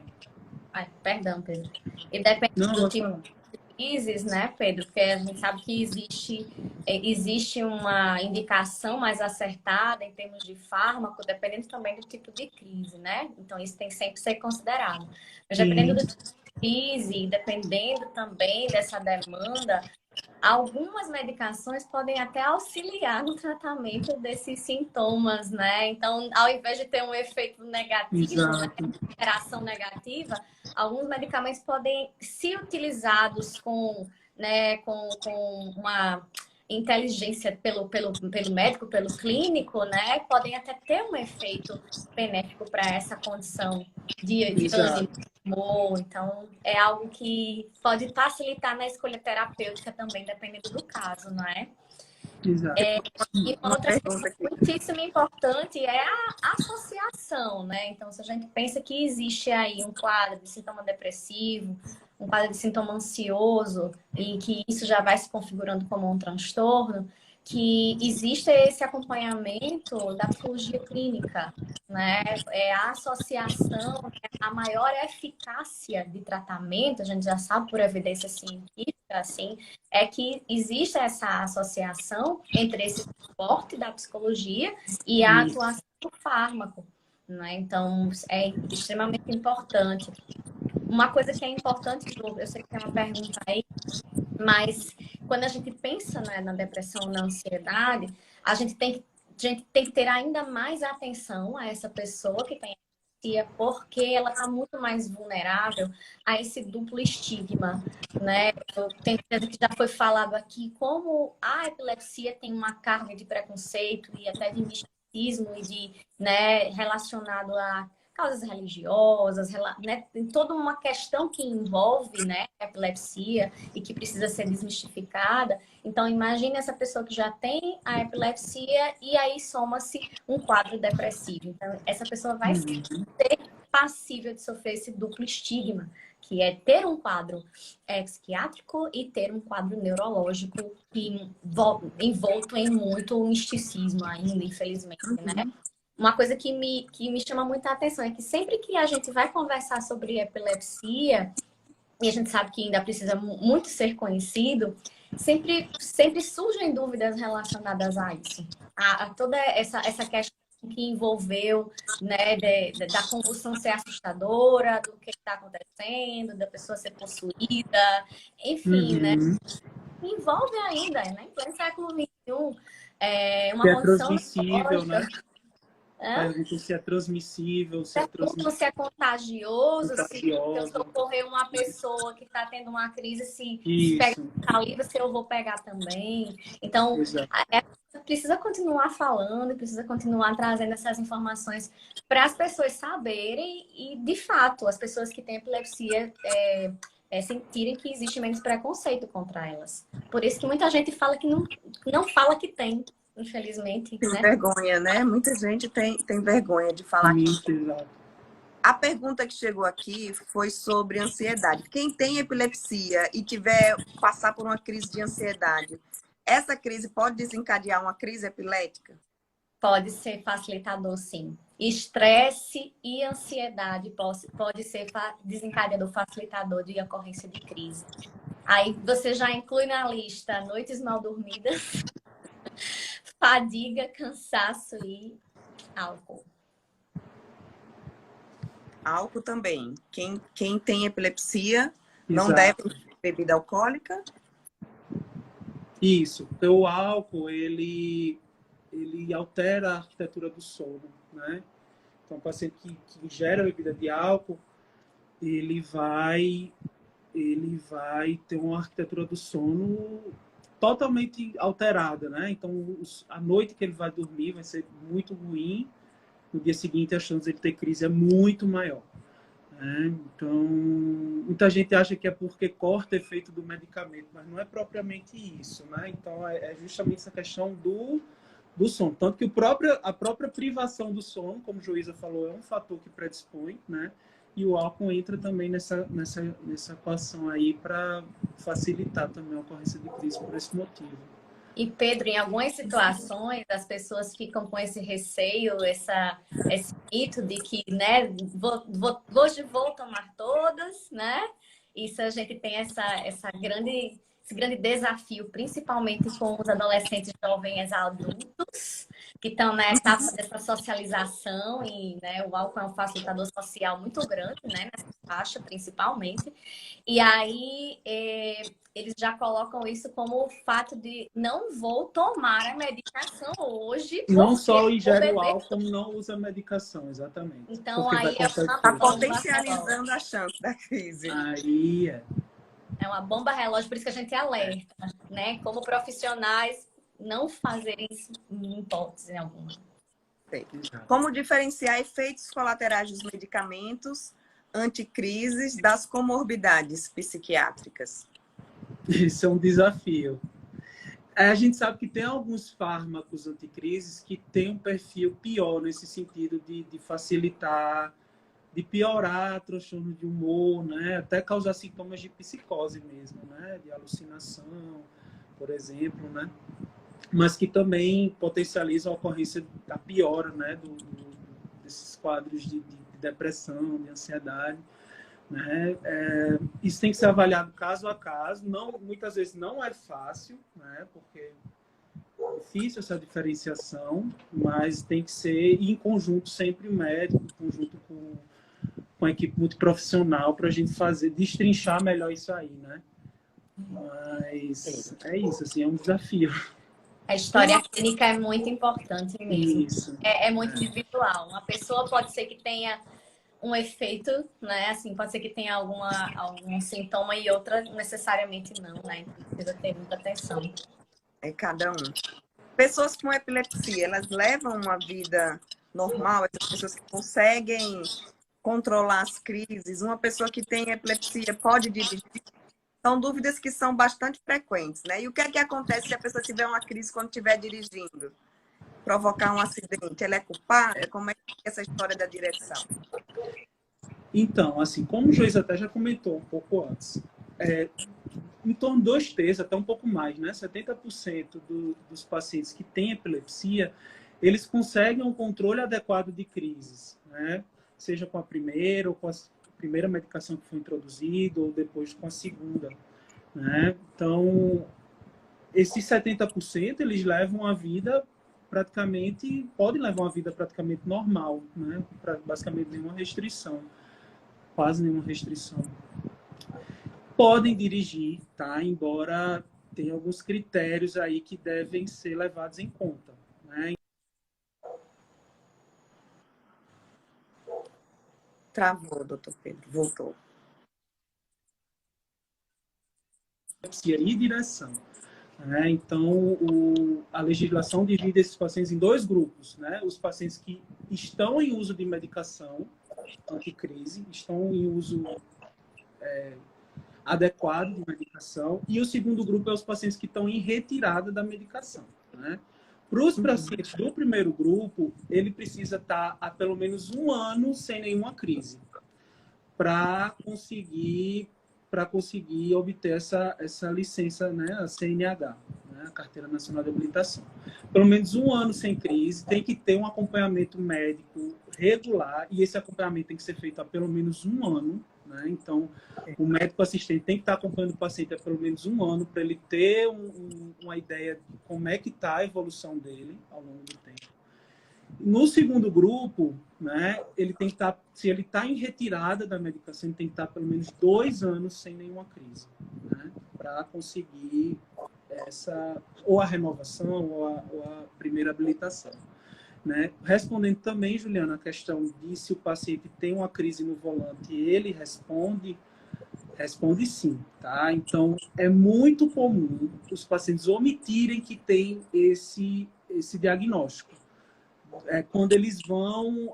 Ai, perdão, Pedro. E depende Não, do vou tipo falar. crises, né, Pedro? Porque a gente sabe que existe uma indicação mais acertada em termos de fármaco, dependendo também do tipo de crise, né? Então, isso tem que sempre ser considerado. Mas dependendo Sim, do tipo de crise, dependendo também dessa demanda, algumas medicações podem até auxiliar no tratamento desses sintomas, né? Então, ao invés de ter um efeito negativo, né, exato. interação negativa, alguns medicamentos podem ser utilizados com uma inteligência pelo médico, pelo clínico, né? Podem até ter um efeito benéfico para essa condição de ânimo. Exato. Então, é algo que pode facilitar na escolha terapêutica também, dependendo do caso, não é? Exato. E uma Uma outra questão pergunta aqui. muitíssimo importante é a associação, né? Então, se a gente pensa que existe aí um quadro de sintoma depressivo, um quadro de sintoma ansioso, e que isso já vai se configurando como um transtorno, que existe esse acompanhamento da psicologia clínica, né? A associação, a maior eficácia de tratamento, a gente já sabe por evidência científica, assim, é que existe essa associação entre esse suporte da psicologia e a atuação do fármaco, né? Então, é extremamente importante. Uma coisa que é importante, eu sei que tem uma pergunta aí, mas quando a gente pensa, né, na depressão, na ansiedade, a gente tem que ter ainda mais atenção a essa pessoa que tem epilepsia, porque ela está muito mais vulnerável a esse duplo estigma, né? Eu tenho certeza que já foi falado aqui como a epilepsia tem uma carga de preconceito e até de misticismo e de, né, relacionado a causas religiosas, né? Tem toda uma questão que envolve, né, a epilepsia e que precisa ser desmistificada. Então, imagine essa pessoa que já tem a epilepsia e aí soma-se um quadro depressivo. Então, essa pessoa vai ser passível de sofrer esse duplo estigma, que é ter um quadro psiquiátrico e ter um quadro neurológico envolto em muito misticismo ainda, infelizmente, né? Uma coisa que me chama muita atenção é que sempre que a gente vai conversar sobre epilepsia, e a gente sabe que ainda precisa muito ser conhecido, sempre surgem dúvidas relacionadas a isso. A toda essa questão que envolveu, né, da convulsão ser assustadora, do que está acontecendo, da pessoa ser possuída, enfim, né? Envolve ainda, né? Em pleno século XXI, uma Que é condição transmissível, né? Perguntam se é transmissível, se é Perguntam se é contagioso, se eu contagiosa. socorrer uma pessoa que está tendo uma crise, se pega Isso, saliva, se eu vou pegar também. Então, exato. precisa continuar falando, precisa continuar trazendo essas informações para as pessoas saberem e, de fato, as pessoas que têm epilepsia sentirem que existe menos preconceito contra elas. Por isso que muita gente fala que não fala que tem, infelizmente, Tem né? vergonha, né? Muita gente tem vergonha de falar que. Isso, exato. A pergunta que chegou aqui foi sobre ansiedade. Quem tem epilepsia e tiver passar por uma crise de ansiedade, essa crise pode desencadear uma crise epilética? Pode ser facilitador, sim. Estresse e ansiedade pode ser desencadeador facilitador de ocorrência de crise. Aí você já inclui na lista noites mal dormidas, fadiga, cansaço e álcool. Álcool também. Quem tem epilepsia não Exato. deve beber bebida alcoólica? Isso. Então, o álcool, ele altera a arquitetura do sono, né? Então, o paciente que ingere a bebida de álcool, ele vai ter uma arquitetura do sono totalmente alterada, né? Então, a noite que ele vai dormir vai ser muito ruim. No dia seguinte, a chance de ele ter crise é muito maior. Então, muita gente acha que é porque corta o efeito do medicamento, mas não é propriamente isso, né? Então, é justamente essa questão do sono. Tanto que a própria privação do sono, como a Joísa falou, é um fator que predispõe, né? E o álcool entra também nessa equação aí para facilitar também a ocorrência de crise por esse motivo. E, Pedro, em algumas situações, as pessoas ficam com esse receio, esse mito de que, né, hoje vou tomar todas, né? Isso a gente tem esse grande desafio, principalmente com os adolescentes, jovens adultos, que estão na etapa dessa socialização e, né, o álcool é um facilitador social muito grande, né, nessa faixa, principalmente. E aí, eles já colocam isso como o fato de não vou tomar a medicação hoje. Não só ingere o álcool, como não usa a medicação, exatamente. Então, porque aí Está potencializando a chance da crise. Aí é uma bomba relógio, por isso que a gente alerta, né? Como profissionais, não fazerem isso em hipótese alguma. Como diferenciar efeitos colaterais dos medicamentos anticrises das comorbidades psiquiátricas? Isso é um desafio. A gente sabe que tem alguns fármacos anticrises que têm um perfil pior nesse sentido de facilitar, de piorar transtorno de humor, né? Até causar sintomas de psicose mesmo, né? De alucinação, por exemplo, né? Mas que também potencializam a ocorrência da piora, né? Desses quadros de depressão, de ansiedade. Né? Isso tem que ser avaliado caso a caso. Muitas vezes não é fácil, né? Porque é difícil essa diferenciação, mas tem que ser em conjunto sempre o médico, em conjunto com a equipe multiprofissional para a gente destrinchar melhor isso aí, né? Mas é isso, assim, é um desafio. A história clínica é muito importante mesmo. Isso. É muito individual. Uma pessoa pode ser que tenha um efeito, né? Assim, pode ser que tenha algum sintoma e outra necessariamente não, né? Então, precisa ter muita atenção. É cada um. Pessoas com epilepsia, elas levam uma vida normal? Essas pessoas que conseguem controlar as crises? Uma pessoa que tem epilepsia pode dirigir? São dúvidas que são bastante frequentes, né? E o que é que acontece se a pessoa tiver uma crise quando estiver dirigindo? Provocar um acidente? Ela é culpada? Como é que é essa história da direção? Então, assim, como o juiz até já comentou um pouco antes, em torno de 2/3, até um pouco mais, né? 70% dos pacientes que têm epilepsia, eles conseguem um controle adequado de crises, né? Seja com a primeira ou com a primeira medicação que foi introduzida ou depois com a segunda, né? Então, esses 70%, eles levam a vida podem levar uma vida praticamente normal, né? Basicamente nenhuma restrição, quase nenhuma restrição. Podem dirigir, tá? Embora tenha alguns critérios aí que devem ser levados em conta, né? Travou, doutor Pedro. Voltou. E direção. Né? Então, a legislação divide esses pacientes em dois grupos. Né? Os pacientes que estão em uso de medicação anticrise, estão em uso adequado de medicação, e o segundo grupo é os pacientes que estão em retirada da medicação. Né? Para os pacientes do primeiro grupo, ele precisa estar há pelo menos 1 ano sem nenhuma crise para conseguir obter essa licença, né, a CNH, né, a Carteira Nacional de Habilitação. Pelo menos 1 ano sem crise, tem que ter um acompanhamento médico regular, e esse acompanhamento tem que ser feito há pelo menos 1 ano. Né? Então, o médico assistente tem que estar acompanhando o paciente há pelo menos 1 ano para ele ter uma ideia de como é que está a evolução dele ao longo do tempo. No segundo grupo, né, ele tem que estar, se ele está em retirada da medicação, ele tem que estar pelo menos 2 anos sem nenhuma crise, né, para conseguir ou a renovação ou a primeira habilitação. Né? Respondendo também, Juliana, a questão de se o paciente tem uma crise no volante, ele responde sim, tá? Então, é muito comum os pacientes omitirem que tem esse diagnóstico. Quando eles vão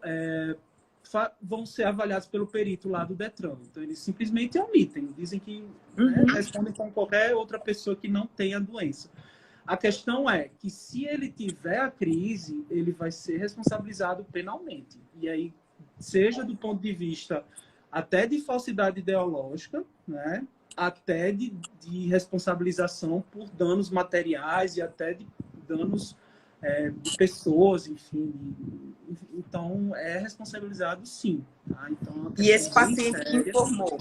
ser avaliados pelo perito lá do Detran. Então, eles simplesmente omitem, dizem que respondem como qualquer outra pessoa que não tem a doença. A questão é que se ele tiver a crise, ele vai ser responsabilizado penalmente. E aí, seja do ponto de vista até de falsidade ideológica, né? Até de responsabilização por danos materiais e até de danos de pessoas, enfim. Então, é responsabilizado sim. Tá? Então, E esse paciente que informou?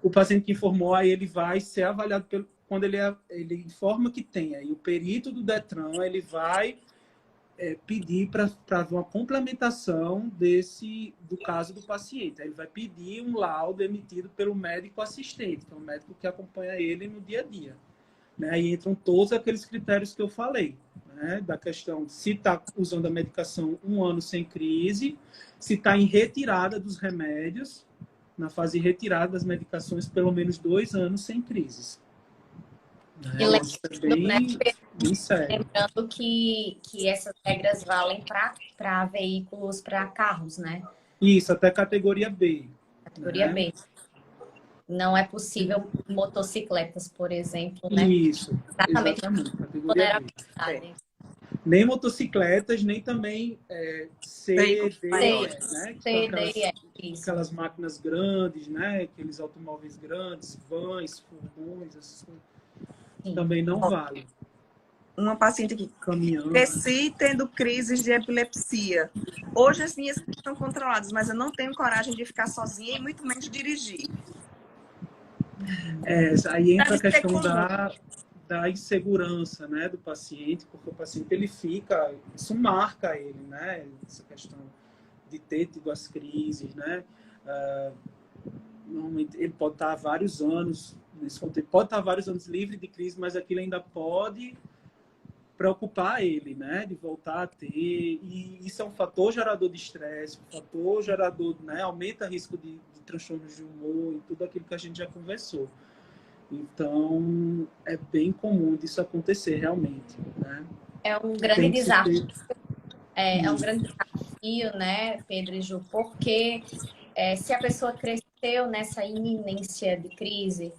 O paciente que informou, aí ele vai ser avaliado quando ele informa que tem. Aí o perito do Detran, ele vai pedir para uma complementação do caso do paciente. Aí ele vai pedir um laudo emitido pelo médico assistente, que é o médico que acompanha ele no dia a dia. Né? Aí entram todos aqueles critérios que eu falei, né? Da questão de se está usando a medicação 1 ano sem crise, se está em retirada dos remédios, na fase de retirada das medicações, pelo menos 2 anos sem crises. E Bem sério. lembrando que essas regras valem para veículos, para carros, né? Isso, até categoria B. Categoria né? B. Não é possível motocicletas, por exemplo, né? Isso, Exatamente. categoria B. Nem motocicletas, nem também C, D, né? Aquelas máquinas grandes, né? Aqueles automóveis grandes, vans, furgões, essas coisas. Também não vale. Uma paciente aqui. Caminhando. Cresci tendo crises de epilepsia. Hoje as minhas estão controladas, mas eu não tenho coragem de ficar sozinha e muito menos dirigir. Aí entra a questão da insegurança, né, do paciente, porque o paciente ele fica, isso marca ele, né, essa questão de ter tido as crises, né, normalmente ele pode estar há vários anos livre de crise, mas aquilo ainda pode preocupar ele, né, de voltar a ter, e isso é um fator gerador de estresse, um fator gerador, né, aumenta o risco de transtornos de humor e tudo aquilo que a gente já conversou. Então, é bem comum disso acontecer realmente, né? É um grande desafio. É um grande desafio, né, Pedro e Ju, porque se a pessoa cresceu nessa iminência de crise,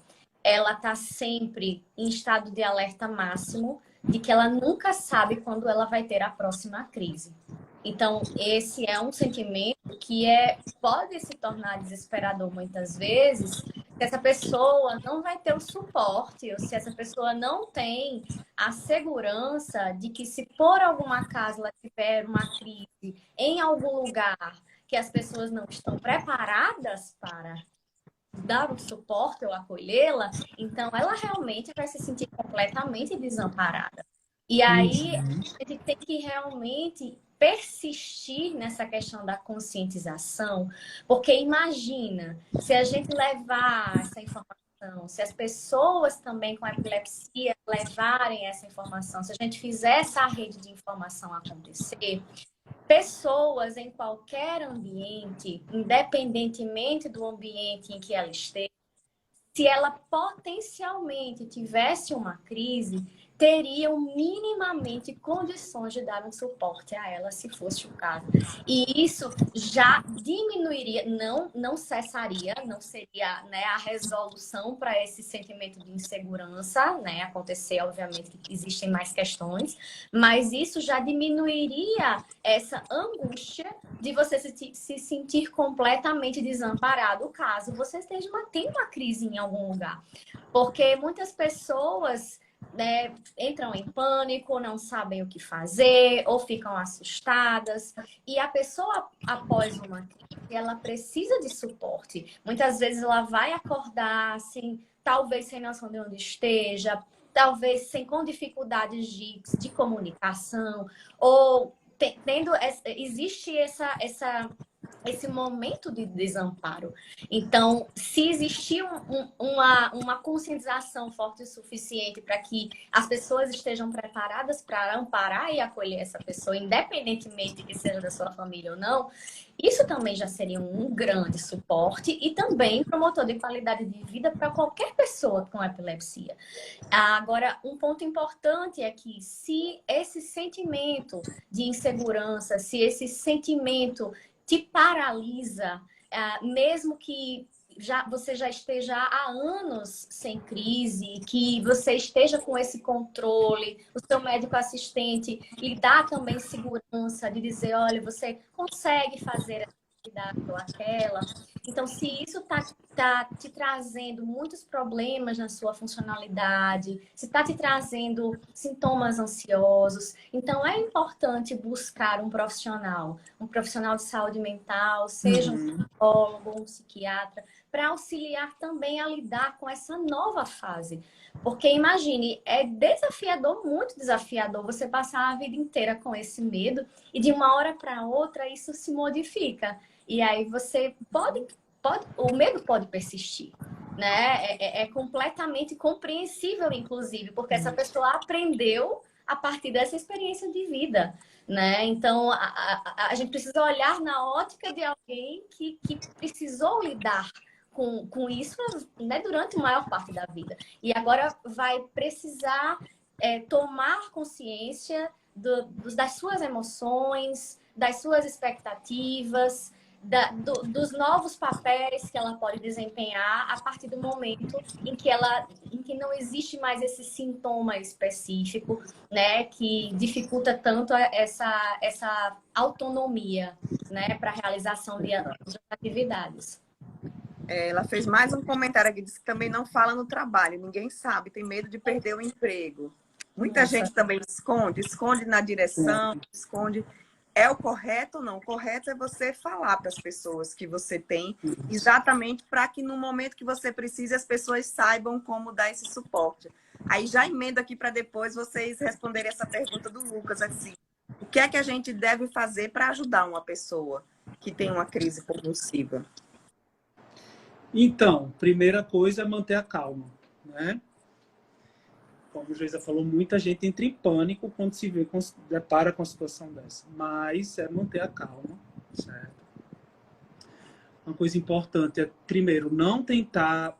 ela está sempre em estado de alerta máximo de que ela nunca sabe quando ela vai ter a próxima crise. Então, esse é um sentimento que pode se tornar desesperador muitas vezes, se essa pessoa não vai ter o suporte, ou se essa pessoa não tem a segurança de que, se por algum acaso ela tiver uma crise em algum lugar que as pessoas não estão preparadas para dar o suporte ou acolhê-la, então ela realmente vai se sentir completamente desamparada. E aí, a gente tem que realmente persistir nessa questão da conscientização, porque imagina, se a gente levar essa informação se as pessoas também com epilepsia levarem essa informação, se a gente fizer essa rede de informação acontecer, pessoas em qualquer ambiente, independentemente do ambiente em que ela esteja, se ela potencialmente tivesse uma crise, teriam minimamente condições de dar um suporte a ela, se fosse o caso. E isso já diminuiria, não cessaria, não seria, né, a resolução para esse sentimento de insegurança, né, acontecer, obviamente, que existem mais questões, mas isso já diminuiria essa angústia de você se sentir completamente desamparado, caso você esteja tendo uma crise em algum lugar. Porque muitas pessoas, né, entram em pânico, não sabem o que fazer, ou ficam assustadas. E a pessoa, após uma crise, ela precisa de suporte. Muitas vezes ela vai acordar assim, talvez sem noção de onde esteja, talvez com dificuldades de comunicação, ou existe esse momento de desamparo. Então, se existir uma conscientização forte o suficiente para que as pessoas estejam preparadas para amparar e acolher essa pessoa, independentemente de que seja da sua família ou não, isso também já seria um grande suporte e também promotor de qualidade de vida para qualquer pessoa com epilepsia. Agora, um ponto importante é que se esse sentimento de insegurança, se esse sentimento te paralisa, mesmo que você já esteja há anos sem crise, que você esteja com esse controle, o seu médico assistente lhe dá também segurança de dizer, olha, você consegue fazer essa atividade ou aquela. Então, se isso está te trazendo muitos problemas na sua funcionalidade, se está te trazendo sintomas ansiosos, então é importante buscar um profissional de saúde mental, seja um psicólogo, um psiquiatra, para auxiliar também a lidar com essa nova fase. Porque imagine, é desafiador, muito desafiador, você passar a vida inteira com esse medo e de uma hora para outra isso se modifica. E aí você o medo pode persistir, né? É completamente compreensível, inclusive, porque essa pessoa aprendeu a partir dessa experiência de vida, né? Então, a gente precisa olhar na ótica de alguém que precisou lidar com isso, né, durante a maior parte da vida. E agora vai precisar tomar consciência das suas emoções, das suas expectativas, dos novos papéis que ela pode desempenhar a partir do momento em que não existe mais esse sintoma específico, né, que dificulta tanto essa autonomia, né, para a realização de atividades. Ela fez mais um comentário aqui, disse que também não fala no trabalho, ninguém sabe, tem medo de perder o emprego. Muita gente também esconde na direção, esconde. É o correto ou não? O correto é você falar para as pessoas que você tem, exatamente para que no momento que você precise, as pessoas saibam como dar esse suporte. Aí já emendo aqui para depois vocês responderem essa pergunta do Lucas, assim, o que é que a gente deve fazer para ajudar uma pessoa que tem uma crise convulsiva? Então, primeira coisa é manter a calma, né? Como o Geisa falou, muita gente entra em pânico quando se depara com a situação dessa. Mas é manter a calma, certo? Uma coisa importante é, primeiro, não tentar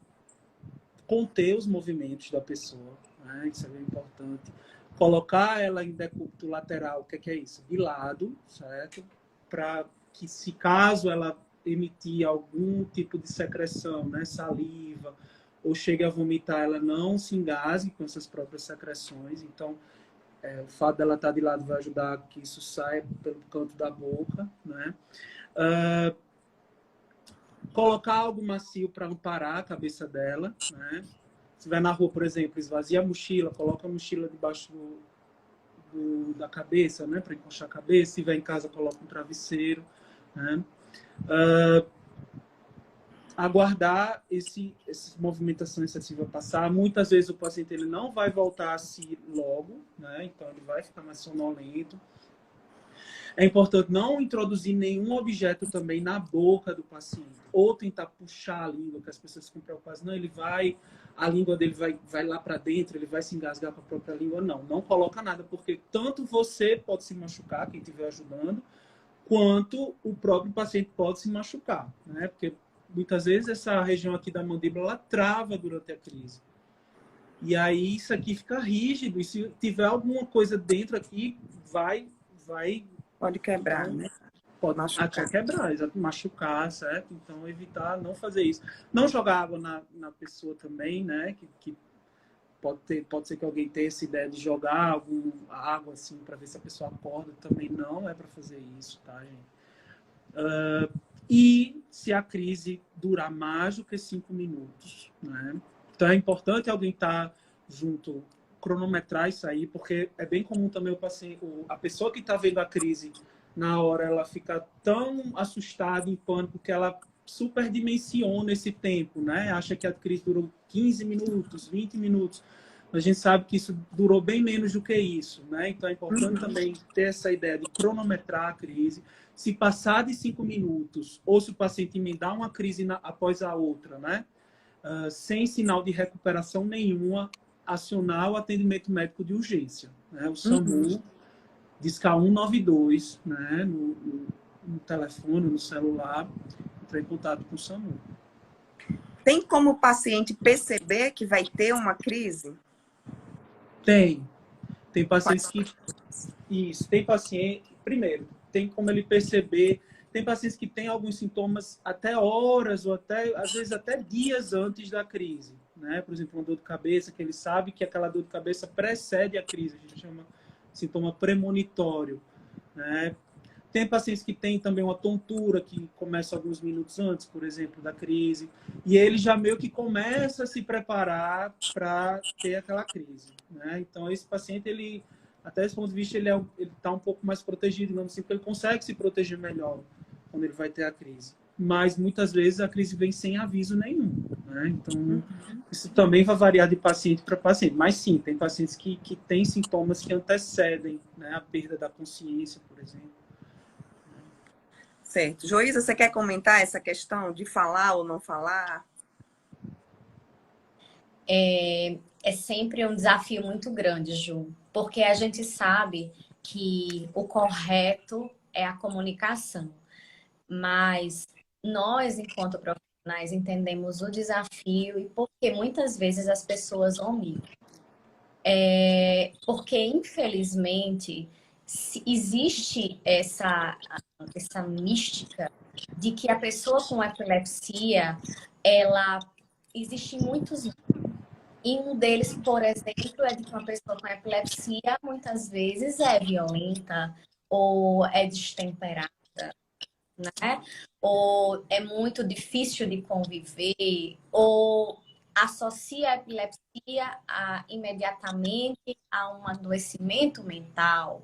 conter os movimentos da pessoa, né? Isso é bem importante. Colocar ela em decúbito lateral, o que é isso? De lado, certo? Para que, se caso ela emitir algum tipo de secreção, né? Saliva, ou chegue a vomitar, ela não se engasgue com essas próprias secreções. Então, o fato dela estar de lado vai ajudar que isso saia pelo canto da boca, né? Colocar algo macio para amparar a cabeça dela, né? Se vai na rua, por exemplo, esvazia a mochila, coloca a mochila debaixo da cabeça, né? Para encoxar a cabeça. Se vai em casa, coloca um travesseiro, né? Aguardar essa movimentação excessiva passar. Muitas vezes o paciente ele não vai voltar a si logo, né? Então ele vai ficar mais sonolento. É importante não introduzir nenhum objeto também na boca do paciente. Ou tentar puxar a língua, que as pessoas ficam preocupadas. Não, a língua dele vai lá para dentro, ele vai se engasgar com a própria língua. Não, não coloca nada, porque tanto você pode se machucar, quem estiver ajudando, quanto o próprio paciente pode se machucar, né? Porque muitas vezes essa região aqui da mandíbula, ela trava durante a crise. E aí isso aqui fica rígido, e se tiver alguma coisa dentro aqui, vai Pode quebrar, então, né? pode Machucar. até quebrar, machucar, certo? Então, evitar não fazer isso. Não jogar água na pessoa também, né? Que pode ser que alguém tenha essa ideia de jogar alguma água assim para ver se a pessoa acorda. Também não é para fazer isso, tá, gente? E se a crise durar mais do que 5 minutos, né? Então, é importante alguém estar junto, cronometrar isso aí, porque é bem comum também o paciente, a pessoa que está vendo a crise na hora, ela fica tão assustada, em pânico, que ela superdimensiona esse tempo, né? Acha que a crise durou 15 minutos, 20 minutos. A gente sabe que isso durou bem menos do que isso, né? Então é importante também ter essa ideia de cronometrar a crise. Se passar de 5 minutos, ou se o paciente emendar uma crise após a outra, né? Sem sinal de recuperação nenhuma, acionar o atendimento médico de urgência, né? O SAMU, discar 192, né? No telefone, no celular, entrar em contato com o SAMU. Tem como o paciente perceber que vai ter uma crise? Tem pacientes que... Isso, tem paciente... Primeiro, tem como ele perceber... Tem pacientes que têm alguns sintomas até horas ou até, às vezes, até dias antes da crise, né? Por exemplo, uma dor de cabeça, que ele sabe que aquela dor de cabeça precede a crise. A gente chama sintoma premonitório, né? Tem pacientes que têm também uma tontura que começa alguns minutos antes, por exemplo, da crise, e ele já meio que começa a se preparar para ter aquela crise, né? Então, esse paciente, ele, até esse ponto de vista, ele está um pouco mais protegido, digamos assim, porque ele consegue se proteger melhor quando ele vai ter a crise. Mas, muitas vezes, a crise vem sem aviso nenhum, né? Então, isso também vai variar de paciente para paciente. Mas, sim, tem pacientes que têm sintomas que antecedem, né, a perda da consciência, por exemplo. Certo. Joísa, você quer comentar essa questão de falar ou não falar? É sempre um desafio muito grande, Ju, porque a gente sabe que o correto é a comunicação, mas nós, enquanto profissionais, entendemos o desafio e porque muitas vezes as pessoas omitem. Porque, infelizmente, existe essa mística de que a pessoa com epilepsia, existem muitos. E um deles, por exemplo, é de que uma pessoa com epilepsia muitas vezes é violenta ou é destemperada, né? Ou é muito difícil de conviver, ou associa a epilepsia imediatamente a um adoecimento mental.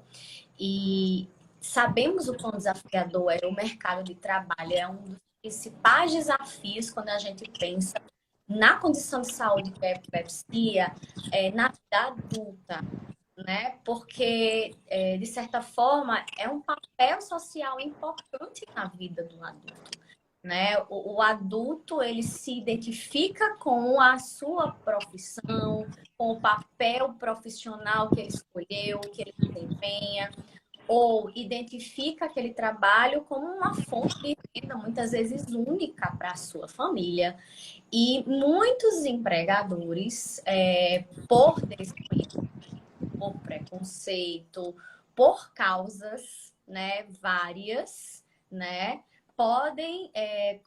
E sabemos o quão desafiador é o mercado de trabalho, é um dos principais desafios quando a gente pensa na condição de saúde que é a epilepsia, na vida adulta, né? Porque, de certa forma, é um papel social importante na vida do adulto, né? O adulto, ele se identifica com a sua profissão, com o papel profissional que ele escolheu, que ele desempenha, ou identifica aquele trabalho como uma fonte de renda, muitas vezes única para a sua família. E muitos empregadores, por desconhecimento, por preconceito, por causas, né, várias, né, podem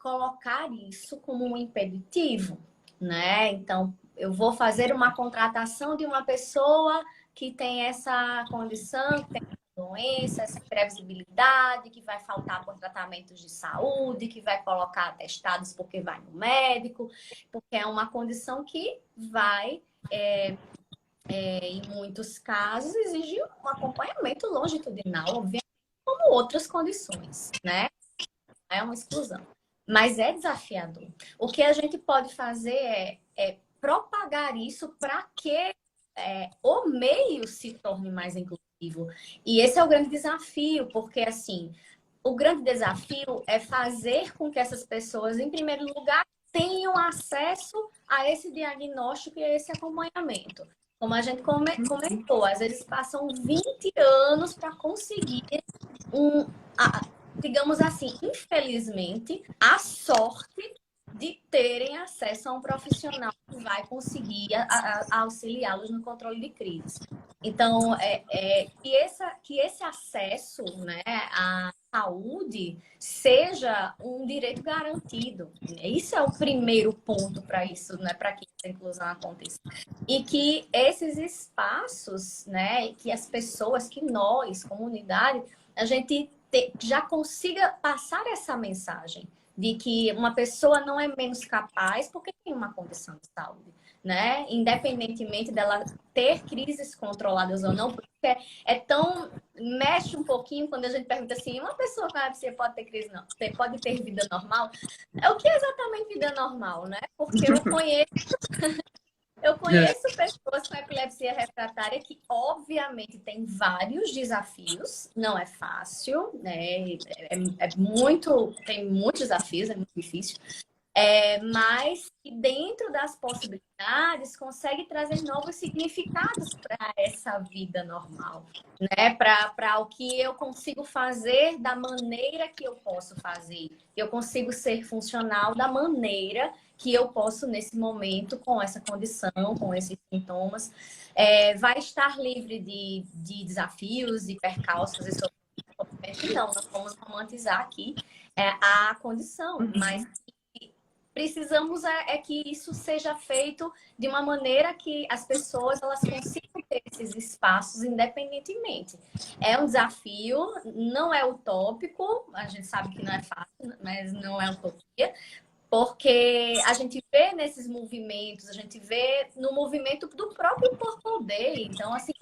colocar isso como um impeditivo, né? Então, eu vou fazer uma contratação de uma pessoa que tem essa condição, que tem doença, essa imprevisibilidade, que vai faltar por tratamentos de saúde, que vai colocar atestados porque vai no médico, porque é uma condição que vai, em muitos casos, exigir um acompanhamento longitudinal, obviamente, como outras condições, né? É uma exclusão. Mas é desafiador. O que a gente pode fazer é propagar isso para que o meio se torne mais inclusivo. E esse é o grande desafio, porque, assim, o grande desafio é fazer com que essas pessoas, em primeiro lugar, tenham acesso a esse diagnóstico e a esse acompanhamento. Como a gente comentou, às vezes passam 20 anos para conseguir digamos assim, infelizmente, a sorte de terem acesso a um profissional que vai conseguir auxiliá-los no controle de crise. Então, que esse acesso, né, à saúde seja um direito garantido. Isso é o primeiro ponto para isso, né, para que essa inclusão aconteça. E que esses espaços, né, que as pessoas, que nós, comunidade, a gente já consiga passar essa mensagem de que uma pessoa não é menos capaz porque tem uma condição de saúde, né? Independentemente dela ter crises controladas ou não, porque mexe um pouquinho quando a gente pergunta assim, uma pessoa com epilepsia pode ter crise, não, pode ter vida normal? O que é exatamente vida normal, né? Porque eu conheço pessoas com epilepsia refratária que, obviamente, tem vários desafios, não é fácil, né? Tem muitos desafios, é muito difícil, mas que dentro das possibilidades consegue trazer novos significados para essa vida normal, né? Para o que eu consigo fazer da maneira que eu posso fazer, eu consigo ser funcional da maneira que eu posso nesse momento, com essa condição, com esses sintomas. Vai estar livre de desafios e percalços e sofrimento? Não, nós vamos romantizar aqui a condição, mas precisamos que isso seja feito de uma maneira que as pessoas elas consigam ter esses espaços independentemente. É um desafio, não é utópico, a gente sabe que não é fácil, mas não é utopia, porque a gente vê nesses movimentos, a gente vê no movimento do próprio Purple Day. Então, assim,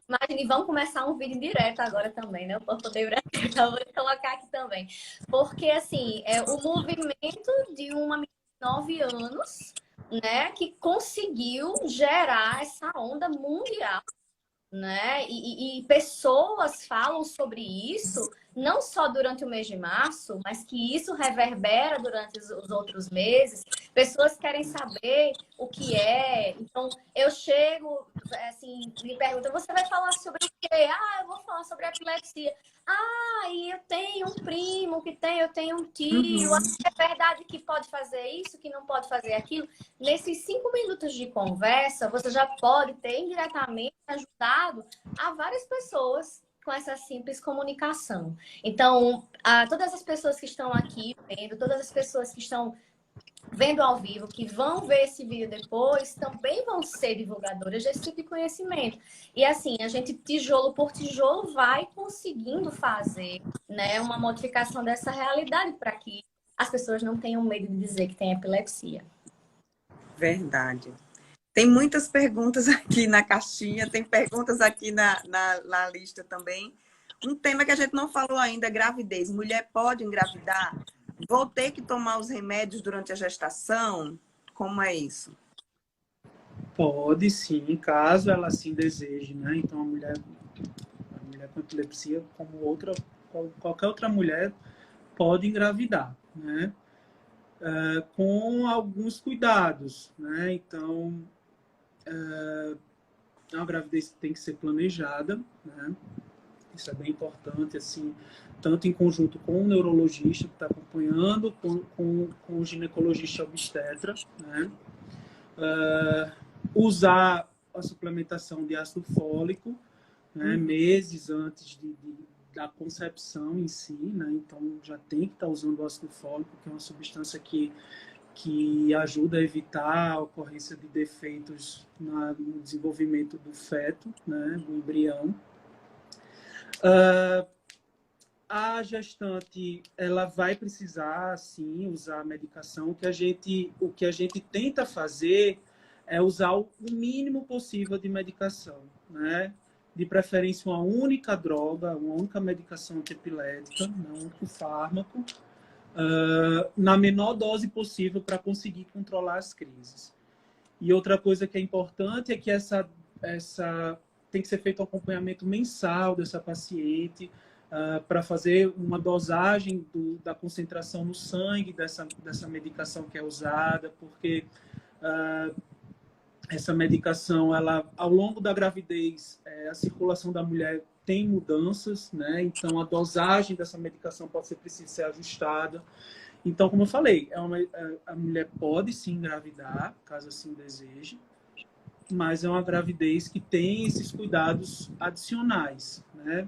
imagine, vamos começar um vídeo direto agora também, né? O Purple Day Brasil, então vou colocar aqui também. Porque, assim, é o movimento de uma menina de 9 anos, né, que conseguiu gerar essa onda mundial, né? E pessoas falam sobre isso não só durante o mês de março, mas que isso reverbera durante os outros meses. Pessoas querem saber o que é. Então, eu chego, assim, me perguntam, você vai falar sobre o quê? Ah, eu vou falar sobre epilepsia. Ah, e eu tenho um primo que tem, eu tenho um tio. É verdade que pode fazer isso, que não pode fazer aquilo. Nesses 5 minutos de conversa, você já pode ter indiretamente ajudado a várias pessoas com essa simples comunicação. Então, todas as pessoas que estão aqui vendo, todas as pessoas que estão vendo ao vivo, que vão ver esse vídeo depois, também vão ser divulgadoras desse tipo de conhecimento. E assim, a gente, tijolo por tijolo, vai conseguindo fazer, né, uma modificação dessa realidade para que as pessoas não tenham medo de dizer que tem epilepsia. Verdade. Tem muitas perguntas aqui na caixinha, tem perguntas aqui na lista também. Um tema que a gente não falou ainda, gravidez. Mulher pode engravidar? Vou ter que tomar os remédios durante a gestação? Como é isso? Pode sim, caso ela assim deseje, né? Então a mulher com epilepsia, como qualquer outra mulher, pode engravidar, né? Com alguns cuidados, né? Então, a gravidez tem que ser planejada, né? Isso é bem importante, assim, tanto em conjunto com o neurologista que está acompanhando, com o ginecologista obstetra, né? Usar a suplementação de ácido fólico, né? Meses antes da concepção em si, né? Então já tem que estar usando o ácido fólico, que é uma substância que ajuda a evitar a ocorrência de defeitos no desenvolvimento do feto, né? Do embrião. A gestante ela vai precisar sim usar a medicação. O que a gente tenta fazer é usar o mínimo possível de medicação, né? De preferência uma única droga, uma única medicação antiepilética, um único fármaco, na menor dose possível para conseguir controlar as crises. E outra coisa que é importante é que essa tem que ser feito um acompanhamento mensal dessa paciente, para fazer uma dosagem da concentração no sangue dessa medicação que é usada, porque essa medicação, ao longo da gravidez, a circulação da mulher tem mudanças, né? Então a dosagem dessa medicação pode precisar ser ajustada. Então, como eu falei, a mulher pode sim engravidar, caso assim deseje, mas é uma gravidez que tem esses cuidados adicionais, né?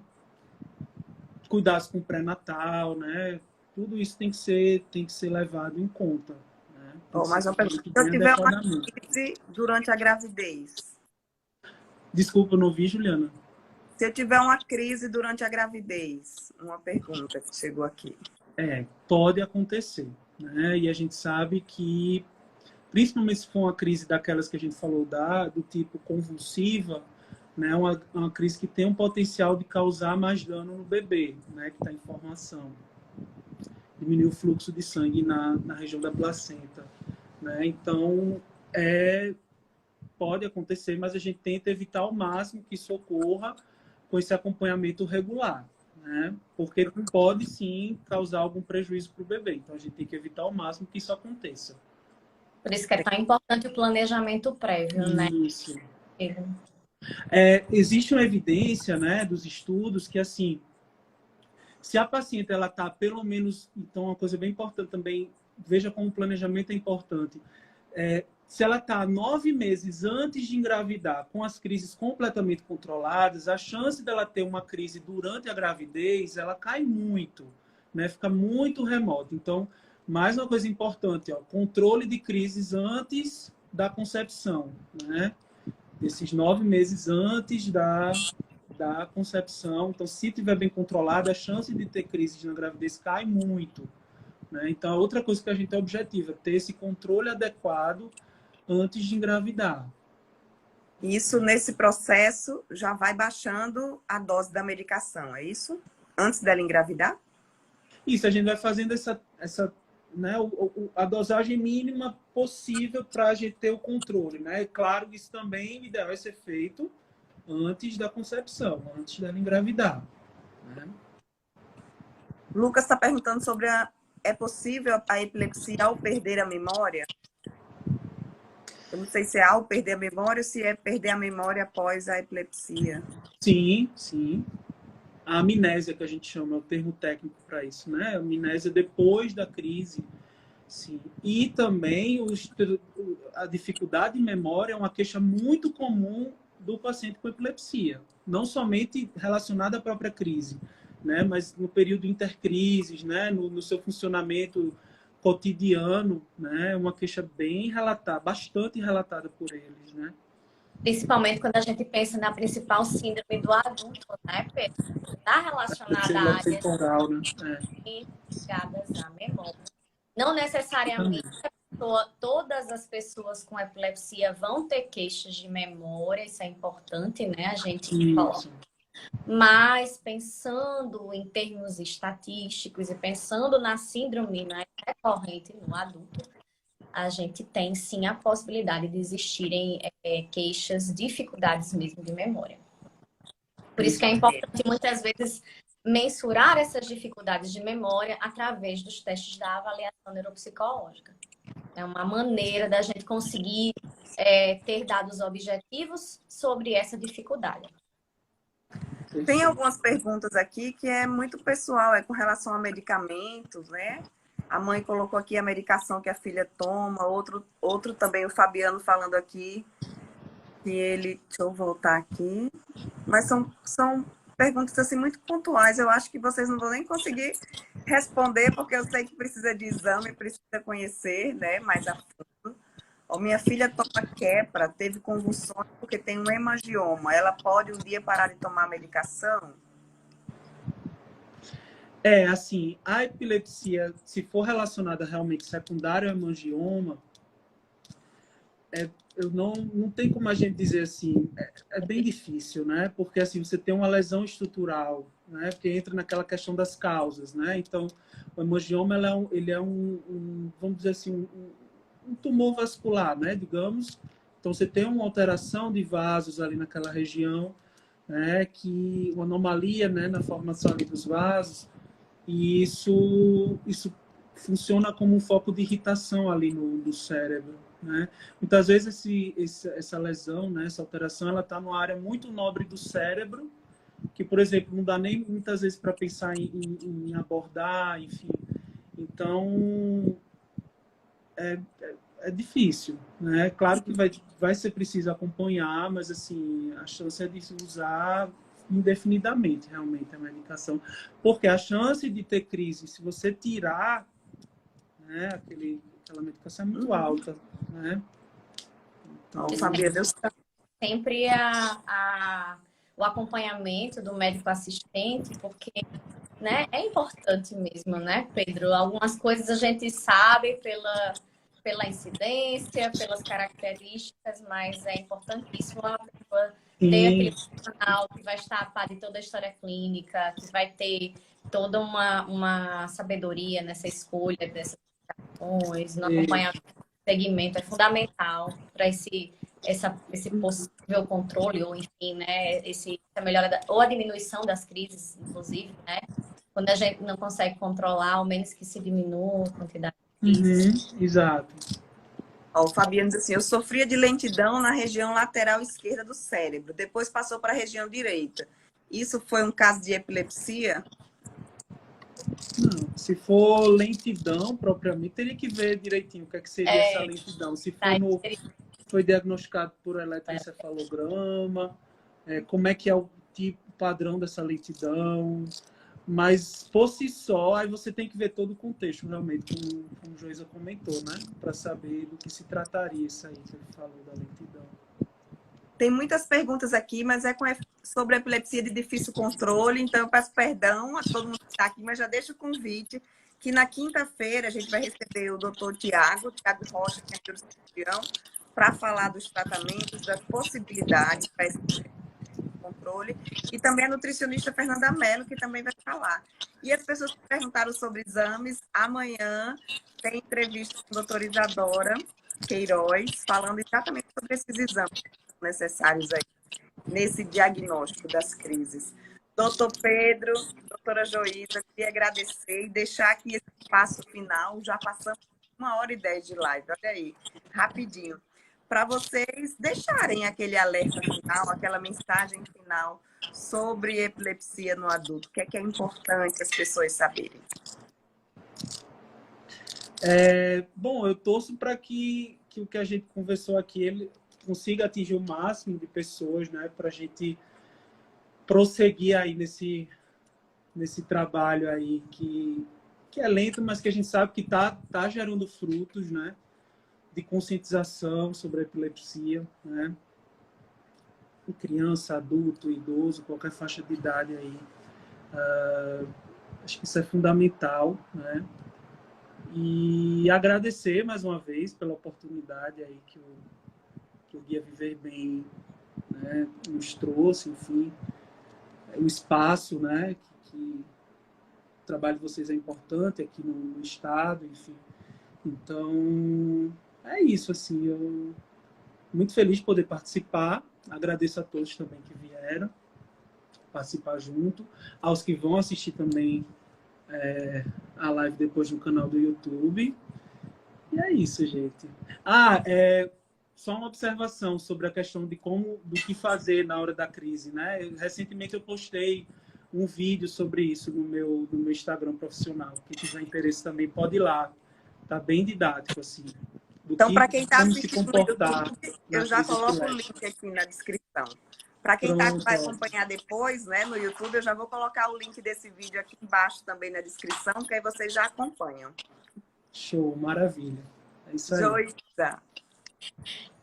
Cuidados com o pré-natal, né? Tudo isso tem que ser levado em conta. Né? Mas uma pergunta, se eu tiver uma crise durante a gravidez? Desculpa, eu não ouvi, Juliana. Se eu tiver uma crise durante a gravidez, uma pergunta que chegou aqui. Pode acontecer, né? E a gente sabe que, principalmente se for uma crise daquelas que a gente falou, do tipo convulsiva, né? Uma crise que tem um potencial de causar mais dano no bebê, né? Que está em formação. Diminuir o fluxo de sangue na região da placenta, né? Então, pode acontecer, mas a gente tenta evitar ao máximo que isso ocorra com esse acompanhamento regular, né? Porque pode sim causar algum prejuízo para o bebê. Então, a gente tem que evitar ao máximo que isso aconteça. Por isso que é tão importante o planejamento prévio, né? Isso. Existe uma evidência, né, dos estudos que, assim, se a paciente ela está pelo menos... Então, uma coisa bem importante também, veja como o planejamento é importante. Se ela está 9 meses antes de engravidar, com as crises completamente controladas, a chance dela ter uma crise durante a gravidez, ela cai muito, né? Fica muito remota. Então, mais uma coisa importante, controle de crises antes da concepção, né? Desses 9 meses antes da concepção. Então, se estiver bem controlada, a chance de ter crise na gravidez cai muito, né? Então, outra coisa que a gente é objetiva, ter esse controle adequado antes de engravidar. Isso, nesse processo, já vai baixando a dose da medicação, é isso? Antes dela engravidar? Isso, a gente vai fazendo né, a dosagem mínima possível para a gente ter o controle, né? Claro que isso também, o ideal é ser feito antes da concepção, antes dela engravidar, né? Lucas está perguntando sobre é possível a epilepsia ao perder a memória? Eu não sei se é ao perder a memória ou se é perder a memória após a epilepsia. Sim, sim. A amnésia, que a gente chama, é o termo técnico para isso, né? A amnésia depois da crise. Sim. E também a dificuldade de memória é uma queixa muito comum do paciente com epilepsia. Não somente relacionada à própria crise, né? Mas no período intercrises, né? No seu funcionamento cotidiano, né? É uma queixa bem relatada, bastante relatada por eles, né? Principalmente quando a gente pensa na principal síndrome do adulto, né, Pedro? Está relacionada a áreas temporal, né? ligadas à memória. Não necessariamente todas as pessoas com epilepsia vão ter queixas de memória, isso é importante, né? A gente fala. Mas pensando em termos estatísticos e pensando na síndrome, né, recorrente no adulto, a gente tem sim a possibilidade de existirem queixas, dificuldades mesmo de memória. Por isso que é importante muitas vezes mensurar essas dificuldades de memória através dos testes da avaliação neuropsicológica. É uma maneira da gente conseguir ter dados objetivos sobre essa dificuldade. Tem algumas perguntas aqui que é muito pessoal, é com relação a medicamentos, né? A mãe colocou aqui a medicação que a filha toma, outro também, o Fabiano falando aqui, que ele... Deixa eu voltar aqui. Mas são perguntas assim muito pontuais, eu acho que vocês não vão nem conseguir responder, porque eu sei que precisa de exame, precisa conhecer, né, mais a fundo. Minha filha toma Keppra, teve convulsões porque tem um hemangioma. Ela pode um dia parar de tomar a medicação? Assim, a epilepsia, se for relacionada realmente secundário ao hemangioma, eu não tem como a gente dizer assim, é bem difícil, né? Porque assim, você tem uma lesão estrutural, né? Porque entra naquela questão das causas, né? Então, o hemangioma, ele é um vamos dizer assim, um tumor vascular, né? Digamos, Então, você tem uma alteração de vasos ali naquela região, né, que uma anomalia, né, na formação ali dos vasos, e isso funciona como um foco de irritação ali no cérebro, né? Muitas vezes essa lesão, né, essa alteração, ela está numa área muito nobre do cérebro, que, por exemplo, não dá nem muitas vezes para pensar em abordar, enfim. Então, é difícil, né? Claro que vai ser preciso acompanhar, mas assim, a chance é de se usar indefinidamente, realmente, a medicação. Porque a chance de ter crise, se você tirar, né, aquela medicação é muito alta, né? Então, Fabiana, eu sempre o acompanhamento do médico assistente, porque, né, é importante mesmo, né, Pedro? Algumas coisas a gente sabe pela incidência, pelas características, mas é importantíssimo a pessoa ter aquele sim, profissional que vai estar a par de toda a história clínica, que vai ter toda uma sabedoria nessa escolha dessas medicações, no acompanhamento do segmento, é fundamental para esse possível controle, ou enfim, né, essa melhora, ou a diminuição das crises, inclusive, né? Quando a gente não consegue controlar, ao menos que se diminua a quantidade de crises. exato. Ó, o Fabiano diz assim, eu sofria de lentidão na região lateral esquerda do cérebro, depois passou para a região direita. Isso foi um caso de epilepsia? Não, se for lentidão propriamente, teria que ver direitinho o que é que seria essa lentidão. Se foi diagnosticado por eletroencefalograma, como é que é o tipo padrão dessa lentidão. Mas, por si só, aí você tem que ver todo o contexto, realmente, como o Joisa comentou, né? Para saber do que se trataria isso aí que ele falou da lentidão. Tem muitas perguntas aqui, mas sobre epilepsia de difícil controle, então eu peço perdão a todo mundo que está aqui, mas já deixo o convite que na quinta-feira a gente vai receber o doutor Tiago Rocha, que é neurocirurgião, para falar dos tratamentos, das possibilidades para esse controle, e também a nutricionista Fernanda Mello, que também vai falar. E as pessoas que perguntaram sobre exames, amanhã tem entrevista com a doutora Isadora Queiroz, falando exatamente sobre esses exames necessários aí, nesse diagnóstico das crises. Doutor Pedro, doutora Joísa, queria agradecer e deixar aqui esse passo final, já passamos 1h10 de live, olha aí, rapidinho, para vocês deixarem aquele alerta final, aquela mensagem final sobre epilepsia no adulto, o que é importante as pessoas saberem. Bom, eu torço para que o que a gente conversou aqui ele consiga atingir o máximo de pessoas, né, para a gente prosseguir aí nesse trabalho aí que é lento, mas que a gente sabe que tá gerando frutos, né, de conscientização sobre a epilepsia, né, em criança, adulto, idoso, qualquer faixa de idade aí. Acho que isso é fundamental, né? E agradecer mais uma vez pela oportunidade aí que o Guia Viver Bem, né, nos trouxe, enfim, o espaço, né, que o trabalho de vocês é importante aqui no estado, enfim. Então, é isso, assim, eu muito feliz de poder participar, agradeço a todos também que vieram participar junto, aos que vão assistir também a live depois no canal do YouTube. E é isso, gente. Só uma observação sobre a questão do que fazer na hora da crise, né? Recentemente eu postei um vídeo sobre isso no meu Instagram profissional. Quem tiver interesse também pode ir lá. Tá bem didático, assim. Então, para quem está assistindo no YouTube, eu já coloco o epilética. link aqui na descrição. Para quem vai acompanhar depois, né, no YouTube, eu já vou colocar o link desse vídeo aqui embaixo também na descrição, que aí vocês já acompanham. Show, maravilha. É isso aí. Joísa.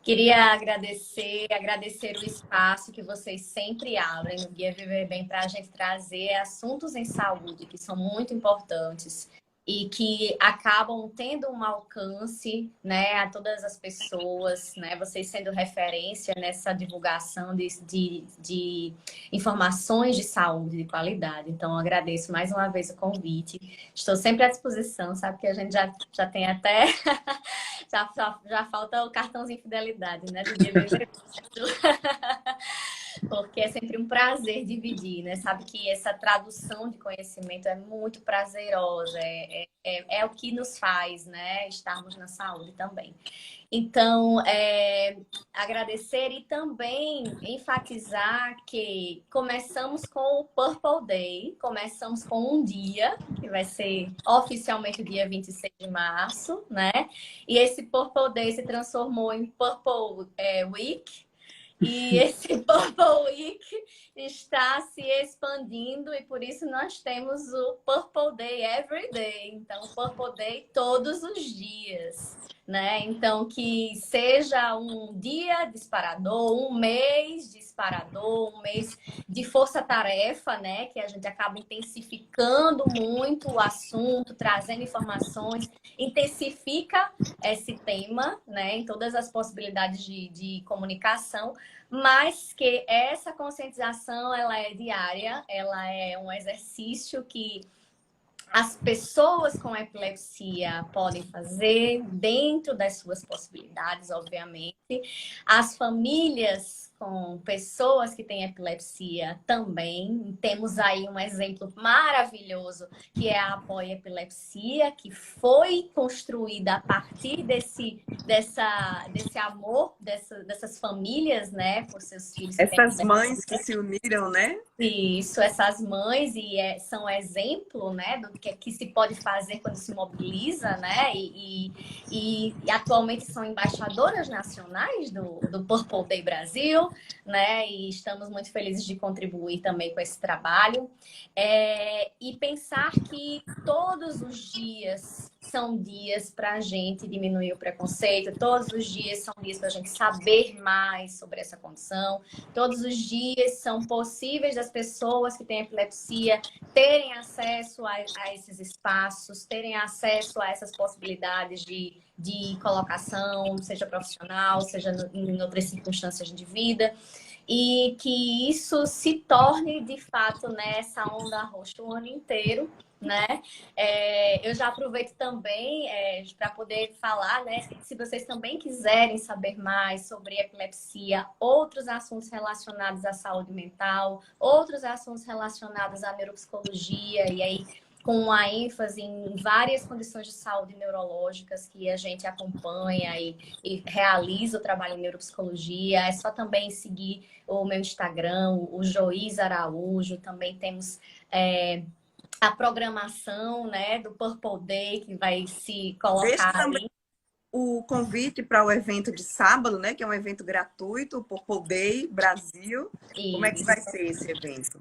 Queria agradecer o espaço que vocês sempre abrem no Guia Viver Bem para a gente trazer assuntos em saúde que são muito importantes e que acabam tendo um alcance, né, a todas as pessoas, né, vocês sendo referência nessa divulgação de informações de saúde de qualidade. Então, agradeço mais uma vez o convite. Estou sempre à disposição, sabe que a gente já tem até Já falta o cartãozinho de fidelidade, né? Do Guia Viver Bem. Porque é sempre um prazer dividir, né? Sabe que essa tradução de conhecimento é muito prazerosa, é o que nos faz, né? Estarmos na saúde também. Então, agradecer e também enfatizar que começamos com o Purple Day, começamos com um dia, que vai ser oficialmente o dia 26 de março, né? E esse Purple Day se transformou em Purple Week. E esse Purple Week está se expandindo e por isso nós temos o Purple Day Every Day. Então, o Purple Day todos os dias, né? Então, que seja um dia disparador, um mês disparador, um mês de força-tarefa, né? Que a gente acaba intensificando muito o assunto, trazendo informações, intensifica esse tema, né? Em todas as possibilidades de comunicação, mas que essa conscientização, ela é diária, ela é um exercício que as pessoas com epilepsia podem fazer dentro das suas possibilidades, obviamente. As famílias com pessoas que têm epilepsia também. Temos aí um exemplo maravilhoso, que é a Apoia Epilepsia, que foi construída a partir desse amor dessas famílias, né, por seus filhos. Essas mães que se uniram, né? Isso, essas mães são exemplo, né, do que se pode fazer quando se mobiliza, né, e atualmente são embaixadoras nacionais do Purple Day Brasil, né, e estamos muito felizes de contribuir também com esse trabalho. E pensar que todos os dias são dias para a gente diminuir o preconceito, todos os dias são dias para a gente saber mais sobre essa condição, todos os dias são possíveis das pessoas que têm epilepsia terem acesso a esses espaços, terem acesso a essas possibilidades de colocação, seja profissional, seja em outras circunstâncias de vida, e que isso se torne, de fato, nessa onda roxa o ano inteiro, né? Eu já aproveito também para poder falar, né? Se vocês também quiserem saber mais sobre epilepsia, outros assuntos relacionados à saúde mental, outros assuntos relacionados à neuropsicologia, e aí com a ênfase em várias condições de saúde neurológicas que a gente acompanha e realiza o trabalho em neuropsicologia. É só também seguir o meu Instagram, o Joiz Araújo. Também temos a programação, né, do Purple Day, que vai se colocar ali. O convite para o evento de sábado, né, que é um evento gratuito, o Purple Day Brasil. Como é que vai ser esse evento?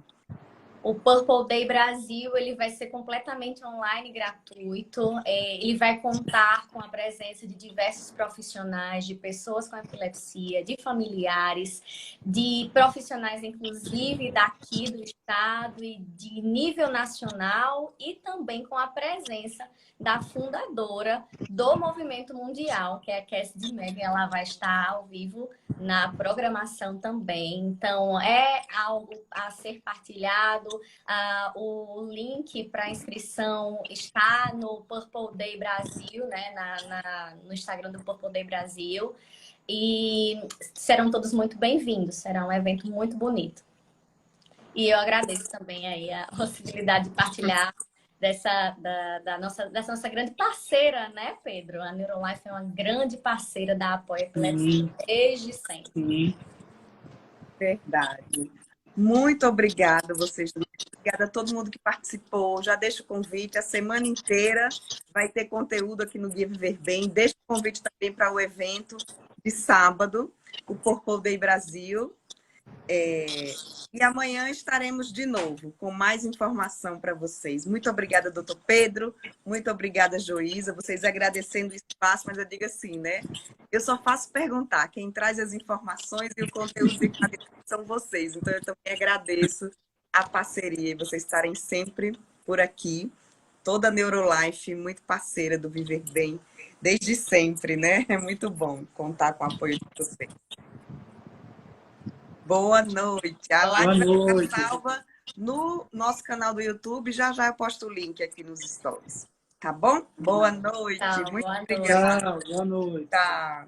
O Purple Day Brasil, ele vai ser completamente online, gratuito. Ele vai contar com a presença de diversos profissionais, de pessoas com epilepsia, de familiares, de profissionais, inclusive, daqui do estado e de nível nacional, e também com a presença da fundadora do movimento mundial, que é a Cassie Meg. Ela vai estar ao vivo na programação também. Então, é algo a ser partilhado. O link para inscrição está no Purple Day Brasil, né? No Instagram do Purple Day Brasil. E serão todos muito bem-vindos. Será um evento muito bonito. E eu agradeço também aí a possibilidade de partilhar dessa nossa grande parceira, né, Pedro? A Neurolife é uma grande parceira da Apoia Epilepsia desde sempre. Sim. Verdade. Muito obrigada a vocês. Obrigada a todo mundo que participou. Já deixo o convite. A semana inteira vai ter conteúdo aqui no Guia Viver Bem. Deixo o convite também para o evento de sábado, o Purple Day Brasil. E amanhã estaremos de novo com mais informação para vocês. Muito obrigada, doutor Pedro. Muito obrigada, Joísa. Vocês agradecendo o espaço, mas eu digo assim, né? Eu só faço perguntar. Quem traz as informações e o conteúdo são vocês. Então, eu também agradeço a parceria e vocês estarem sempre por aqui. Toda a Neurolife, muito parceira do Viver Bem, desde sempre, né? É muito bom contar com o apoio de vocês. Boa noite. A live vai ficar salva no nosso canal do YouTube. Já já eu posto o link aqui nos stories. Tá bom? Boa noite. Tá, Muito boa noite. obrigada. Tchau, boa noite. Tá.